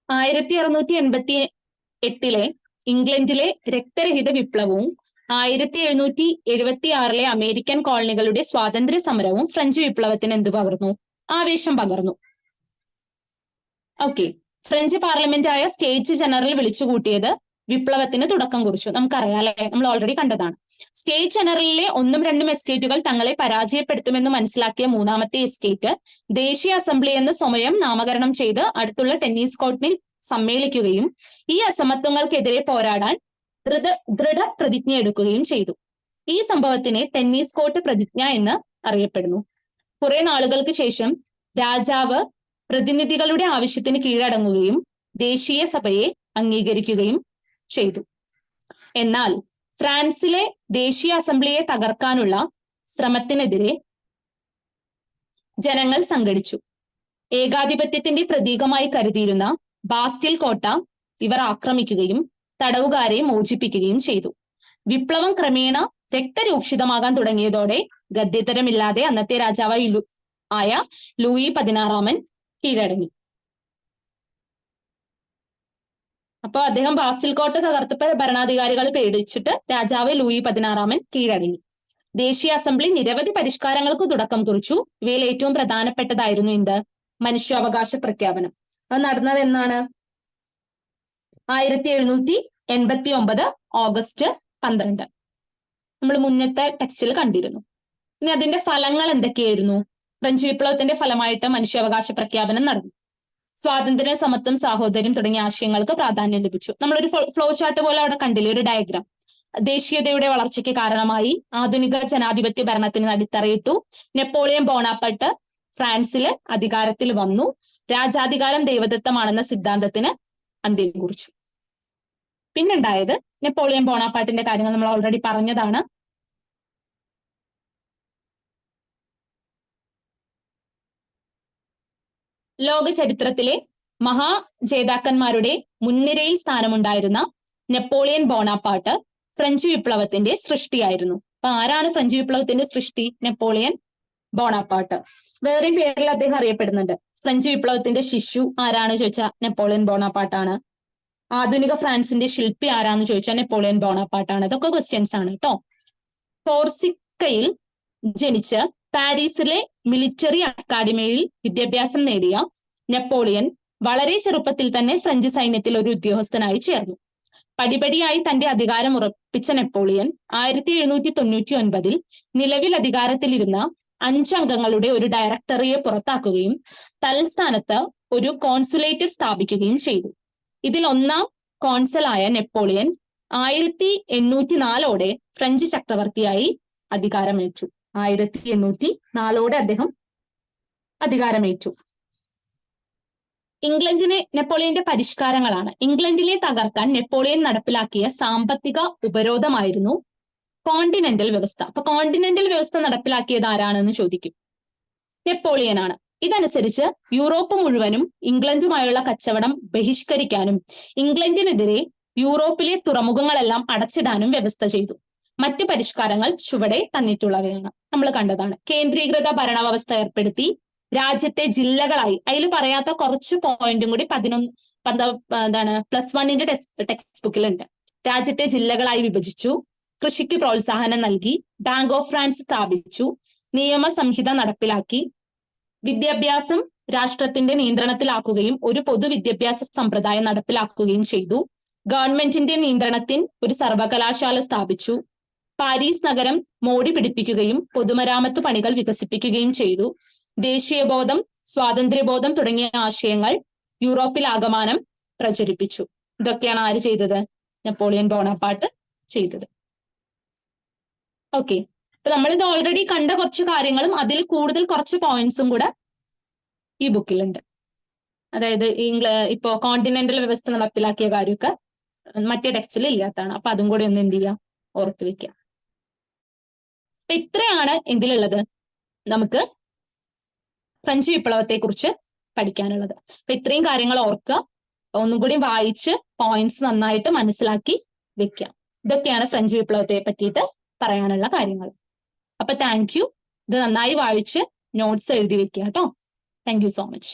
1688 ഇംഗ്ലണ്ടിലെ രക്തരഹിത വിപ്ലവവും 1776 അമേരിക്കൻ കോളനികളുടെ സ്വാതന്ത്ര്യ സമരവും ഫ്രഞ്ച് വിപ്ലവത്തിന് എന്ത് പകർന്നു? ആവേശം പകർന്നു. ഓക്കെ, ഫ്രഞ്ച് പാർലമെന്റായ സ്റ്റേറ്റ്സ് ജനറൽ വിളിച്ചുകൂട്ടിയത് വിപ്ലവത്തിന് തുടക്കം കുറിച്ചു. നമുക്കറിയാം അല്ലെ, നമ്മൾ ഓൾറെഡി കണ്ടതാണ്. സ്റ്റേറ്റ് ജനറലിലെ 1ഉം 2ഉം എസ്റ്റേറ്റുകൾ തങ്ങളെ പരാജയപ്പെടുത്തുമെന്ന് മനസ്സിലാക്കിയ മൂന്നാമത്തെ എസ്റ്റേറ്റ് ദേശീയ അസംബ്ലി എന്ന് സ്വയം നാമകരണം ചെയ്ത് അടുത്തുള്ള ടെന്നീസ് കോർട്ടിൽ സമ്മേളിക്കുകയും ഈ അസമത്വങ്ങൾക്കെതിരെ പോരാടാൻ ദൃഢപ്രതിജ്ഞ എടുക്കുകയും ചെയ്തു. ഈ സംഭവത്തിനെ ടെന്നീസ് കോർട്ട് പ്രതിജ്ഞ എന്ന് അറിയപ്പെടുന്നു. കുറെ നാളുകൾക്ക് ശേഷം രാജാവ് പ്രതിനിധികളുടെ ആവശ്യത്തിന് കീഴടങ്ങുകയും ദേശീയ സഭയെ അംഗീകരിക്കുകയും ചെയ്തു. എന്നാൽ ഫ്രാൻസിലെ ദേശീയ അസംബ്ലിയെ തകർക്കാനുള്ള ശ്രമത്തിനെതിരെ ജനങ്ങൾ സംഘടിച്ചു. ഏകാധിപത്യത്തിന്റെ പ്രതീകമായി കരുതിയിരുന്ന ബാസ്റ്റിൽ കോട്ട ഇവർ ആക്രമിക്കുകയും തടവുകാരെ മോചിപ്പിക്കുകയും ചെയ്തു. വിപ്ലവം ക്രമേണ രക്തരൂക്ഷിതമാകാൻ തുടങ്ങിയതോടെ ഗദ്യതരമില്ലാതെ അന്നത്തെ രാജാവായ ലൂയി 16 കീഴടങ്ങി. അപ്പൊ അദ്ദേഹം ബാസ്റ്റിൽ കോട്ട തകർത്തപ്പോൾ ഭരണാധികാരികൾ പേടിച്ചിട്ട് രാജാവ് ലൂയി 16 കീഴടങ്ങി. ദേശീയ അസംബ്ലി നിരവധി പരിഷ്കാരങ്ങൾക്ക് തുടക്കം കുറിച്ചു. ഇവയിൽ ഏറ്റവും പ്രധാനപ്പെട്ടതായിരുന്നു എന്ത്? മനുഷ്യാവകാശ പ്രഖ്യാപനം. അത് നടന്നത് എന്നാണ്? 1789 ഓഗസ്റ്റ് 12. നമ്മൾ മുന്നത്തെ ടെക്സ്റ്റിൽ കണ്ടിരുന്നു. ഇനി അതിന്റെ ഫലങ്ങൾ എന്തൊക്കെയായിരുന്നു? ഫ്രഞ്ച് വിപ്ലവത്തിന്റെ ഫലമായിട്ട് മനുഷ്യാവകാശ പ്രഖ്യാപനം നടന്നു. സ്വാതന്ത്ര്യം, സമത്വം, സാഹോദര്യം തുടങ്ങിയ ആശയങ്ങൾക്ക് പ്രാധാന്യം ലഭിച്ചു. നമ്മളൊരു ഫ്ലോ ചാർട്ട് പോലെ അവിടെ കണ്ടില്ലേ, ഒരു ഡയഗ്രാം. ദേശീയതയുടെ വളർച്ചയ്ക്ക് കാരണമായി. ആധുനിക ജനാധിപത്യ ഭരണത്തിന് അടിത്തറയിട്ടു. നെപ്പോളിയൻ ബോണാപ്പാർട്ട് ഫ്രാൻസില് അധികാരത്തിൽ വന്നു. രാജാധികാരം ദൈവദത്തമാണെന്ന സിദ്ധാന്തത്തിന് അന്ത്യം കുറിച്ചു. പിന്നുണ്ടായത് നെപ്പോളിയൻ ബോണാപ്പാർട്ടിന്റെ കാര്യങ്ങൾ നമ്മൾ ഓൾറെഡി പറഞ്ഞതാണ്. ലോക ചരിത്രത്തിലെ മഹാജേതാക്കന്മാരുടെ മുൻനിരയിൽ സ്ഥാനമുണ്ടായിരുന്ന നെപ്പോളിയൻ ബോണാപ്പാർട്ട് ഫ്രഞ്ച് വിപ്ലവത്തിന്റെ സൃഷ്ടിയായിരുന്നു. അപ്പൊ ആരാണ് ഫ്രഞ്ച് വിപ്ലവത്തിന്റെ സൃഷ്ടി? നെപ്പോളിയൻ ബോണാപ്പാർട്ട്. വേറെയും പേരിൽ അദ്ദേഹം അറിയപ്പെടുന്നുണ്ട്. ഫ്രഞ്ച് വിപ്ലവത്തിന്റെ ശിശു ആരാണ് ചോദിച്ചാൽ നെപ്പോളിയൻ ബോണാപ്പാർട്ടാണ്. ആധുനിക ഫ്രാൻസിന്റെ ശില്പി ആരാന്ന് ചോദിച്ചാൽ നെപ്പോളിയൻ ബോണാപ്പാർട്ടാണ്. ഇതൊക്കെ ക്വസ്റ്റ്യൻസ് ആണ് കേട്ടോ. കോർസിക്കയിൽ ജനിച്ച് പാരീസിലെ മിലിറ്ററി അക്കാഡമിയിൽ വിദ്യാഭ്യാസം നേടിയ നെപ്പോളിയൻ വളരെ ചെറുപ്പത്തിൽ തന്നെ ഫ്രഞ്ച് സൈന്യത്തിൽ ഒരു ഉദ്യോഗസ്ഥനായി ചേർന്നു. പടിപടിയായി തന്റെ അധികാരം ഉറപ്പിച്ച നെപ്പോളിയൻ 1799 നിലവിൽ അധികാരത്തിലിരുന്ന 5 അംഗങ്ങളുടെ ഒരു ഡയറക്ടറിയെ പുറത്താക്കുകയും തൽസ്ഥാനത്ത് ഒരു കോൺസുലേറ്റ് സ്ഥാപിക്കുകയും ചെയ്തു. ഇതിൽ ഒന്നാം കോൺസലായ നെപ്പോളിയൻ 1804 ഫ്രഞ്ച് ചക്രവർത്തിയായി അധികാരമേറ്റു. 1804 അദ്ദേഹം അധികാരമേറ്റു. ഇംഗ്ലണ്ടിനെ നെപ്പോളിയന്റെ പരിഷ്കാരങ്ങളാണ്. ഇംഗ്ലണ്ടിനെ തകർക്കാൻ നെപ്പോളിയൻ നടപ്പിലാക്കിയ സാമ്പത്തിക ഉപരോധമായിരുന്നു കോണ്ടിനെന്റൽ വ്യവസ്ഥ. അപ്പൊ കോണ്ടിനെന്റൽ വ്യവസ്ഥ നടപ്പിലാക്കിയത് ആരാണെന്ന് ചോദിക്കും. നെപ്പോളിയനാണ്. ഇതനുസരിച്ച് യൂറോപ്പ് മുഴുവനും ഇംഗ്ലണ്ടുമായുള്ള കച്ചവടം ബഹിഷ്കരിക്കാനും ഇംഗ്ലണ്ടിനെതിരെ യൂറോപ്പിലെ തുറമുഖങ്ങളെല്ലാം അടച്ചിടാനും വ്യവസ്ഥ ചെയ്തു. മറ്റ് പരിഷ്കാരങ്ങൾ ചുവടെ തന്നിട്ടുള്ളവയാണ്, നമ്മൾ കണ്ടതാണ്. കേന്ദ്രീകൃത ഭരണവ്യവസ്ഥ ഏർപ്പെടുത്തി. രാജ്യത്തെ ജില്ലകളായി, അതിൽ പറയാത്ത കുറച്ച് പോയിന്റും കൂടി +1 ടെക്സ്റ്റ് ബുക്കിലുണ്ട്. രാജ്യത്തെ ജില്ലകളായി വിഭജിച്ചു. കൃഷിക്ക് പ്രോത്സാഹനം നൽകി. ബാങ്ക് ഓഫ് ഫ്രാൻസ് സ്ഥാപിച്ചു. നിയമസംഹിത നടപ്പിലാക്കി. വിദ്യാഭ്യാസം രാഷ്ട്രത്തിന്റെ നിയന്ത്രണത്തിലാക്കുകയും ഒരു പൊതുവിദ്യാഭ്യാസ സമ്പ്രദായം നടപ്പിലാക്കുകയും ചെയ്തു. ഗവൺമെന്റിന്റെ നിയന്ത്രണത്തിൽ ഒരു സർവകലാശാല സ്ഥാപിച്ചു. പാരീസ് നഗരം മോടി പിടിപ്പിക്കുകയും പൊതുമരാമത്ത് പണികൾ വികസിപ്പിക്കുകയും ചെയ്തു. ദേശീയബോധം, സ്വാതന്ത്ര്യബോധം തുടങ്ങിയ ആശയങ്ങൾ യൂറോപ്പിൽ ആകമാനം പ്രചരിപ്പിച്ചു. ഇതൊക്കെയാണ് ആര് ചെയ്തത്? നെപ്പോളിയൻ ബോണാപ്പാർട്ട് ചെയ്തത്. ഓക്കെ, അപ്പൊ നമ്മളിത് ഓൾറെഡി കണ്ട കുറച്ച് കാര്യങ്ങളും അതിൽ കൂടുതൽ കുറച്ച് പോയിന്റ്സും കൂടെ ഈ ബുക്കിലുണ്ട്. അതായത് ഇപ്പോ കോണ്ടിനെന്റൽ വ്യവസ്ഥ നടപ്പിലാക്കിയ കാര്യമൊക്കെ മറ്റേ ടെക്സ്റ്റിൽ ഇല്ലാത്തതാണ്. അപ്പൊ അതും കൂടി ഒന്ന് എന്ത് ചെയ്യാം, ഓർത്ത് വെക്കാം. അപ്പൊ ഇത്രയാണ് എന്തിലുള്ളത്, നമുക്ക് ഫ്രഞ്ച് വിപ്ലവത്തെ കുറിച്ച് പഠിക്കാനുള്ളത്. അപ്പൊ ഇത്രയും കാര്യങ്ങൾ ഓർക്കുക. ഒന്നും കൂടി വായിച്ച് പോയിന്റ്സ് നന്നായിട്ട് മനസ്സിലാക്കി വെക്കാം. ഇതൊക്കെയാണ് ഫ്രഞ്ച് വിപ്ലവത്തെ പറ്റിയിട്ട് പറയാനുള്ള കാര്യങ്ങൾ. അപ്പൊ താങ്ക് യു. ഇത് നന്നായി വായിച്ച് നോട്ട്സ് എഴുതി വെക്കുക കേട്ടോ. Thank you so much.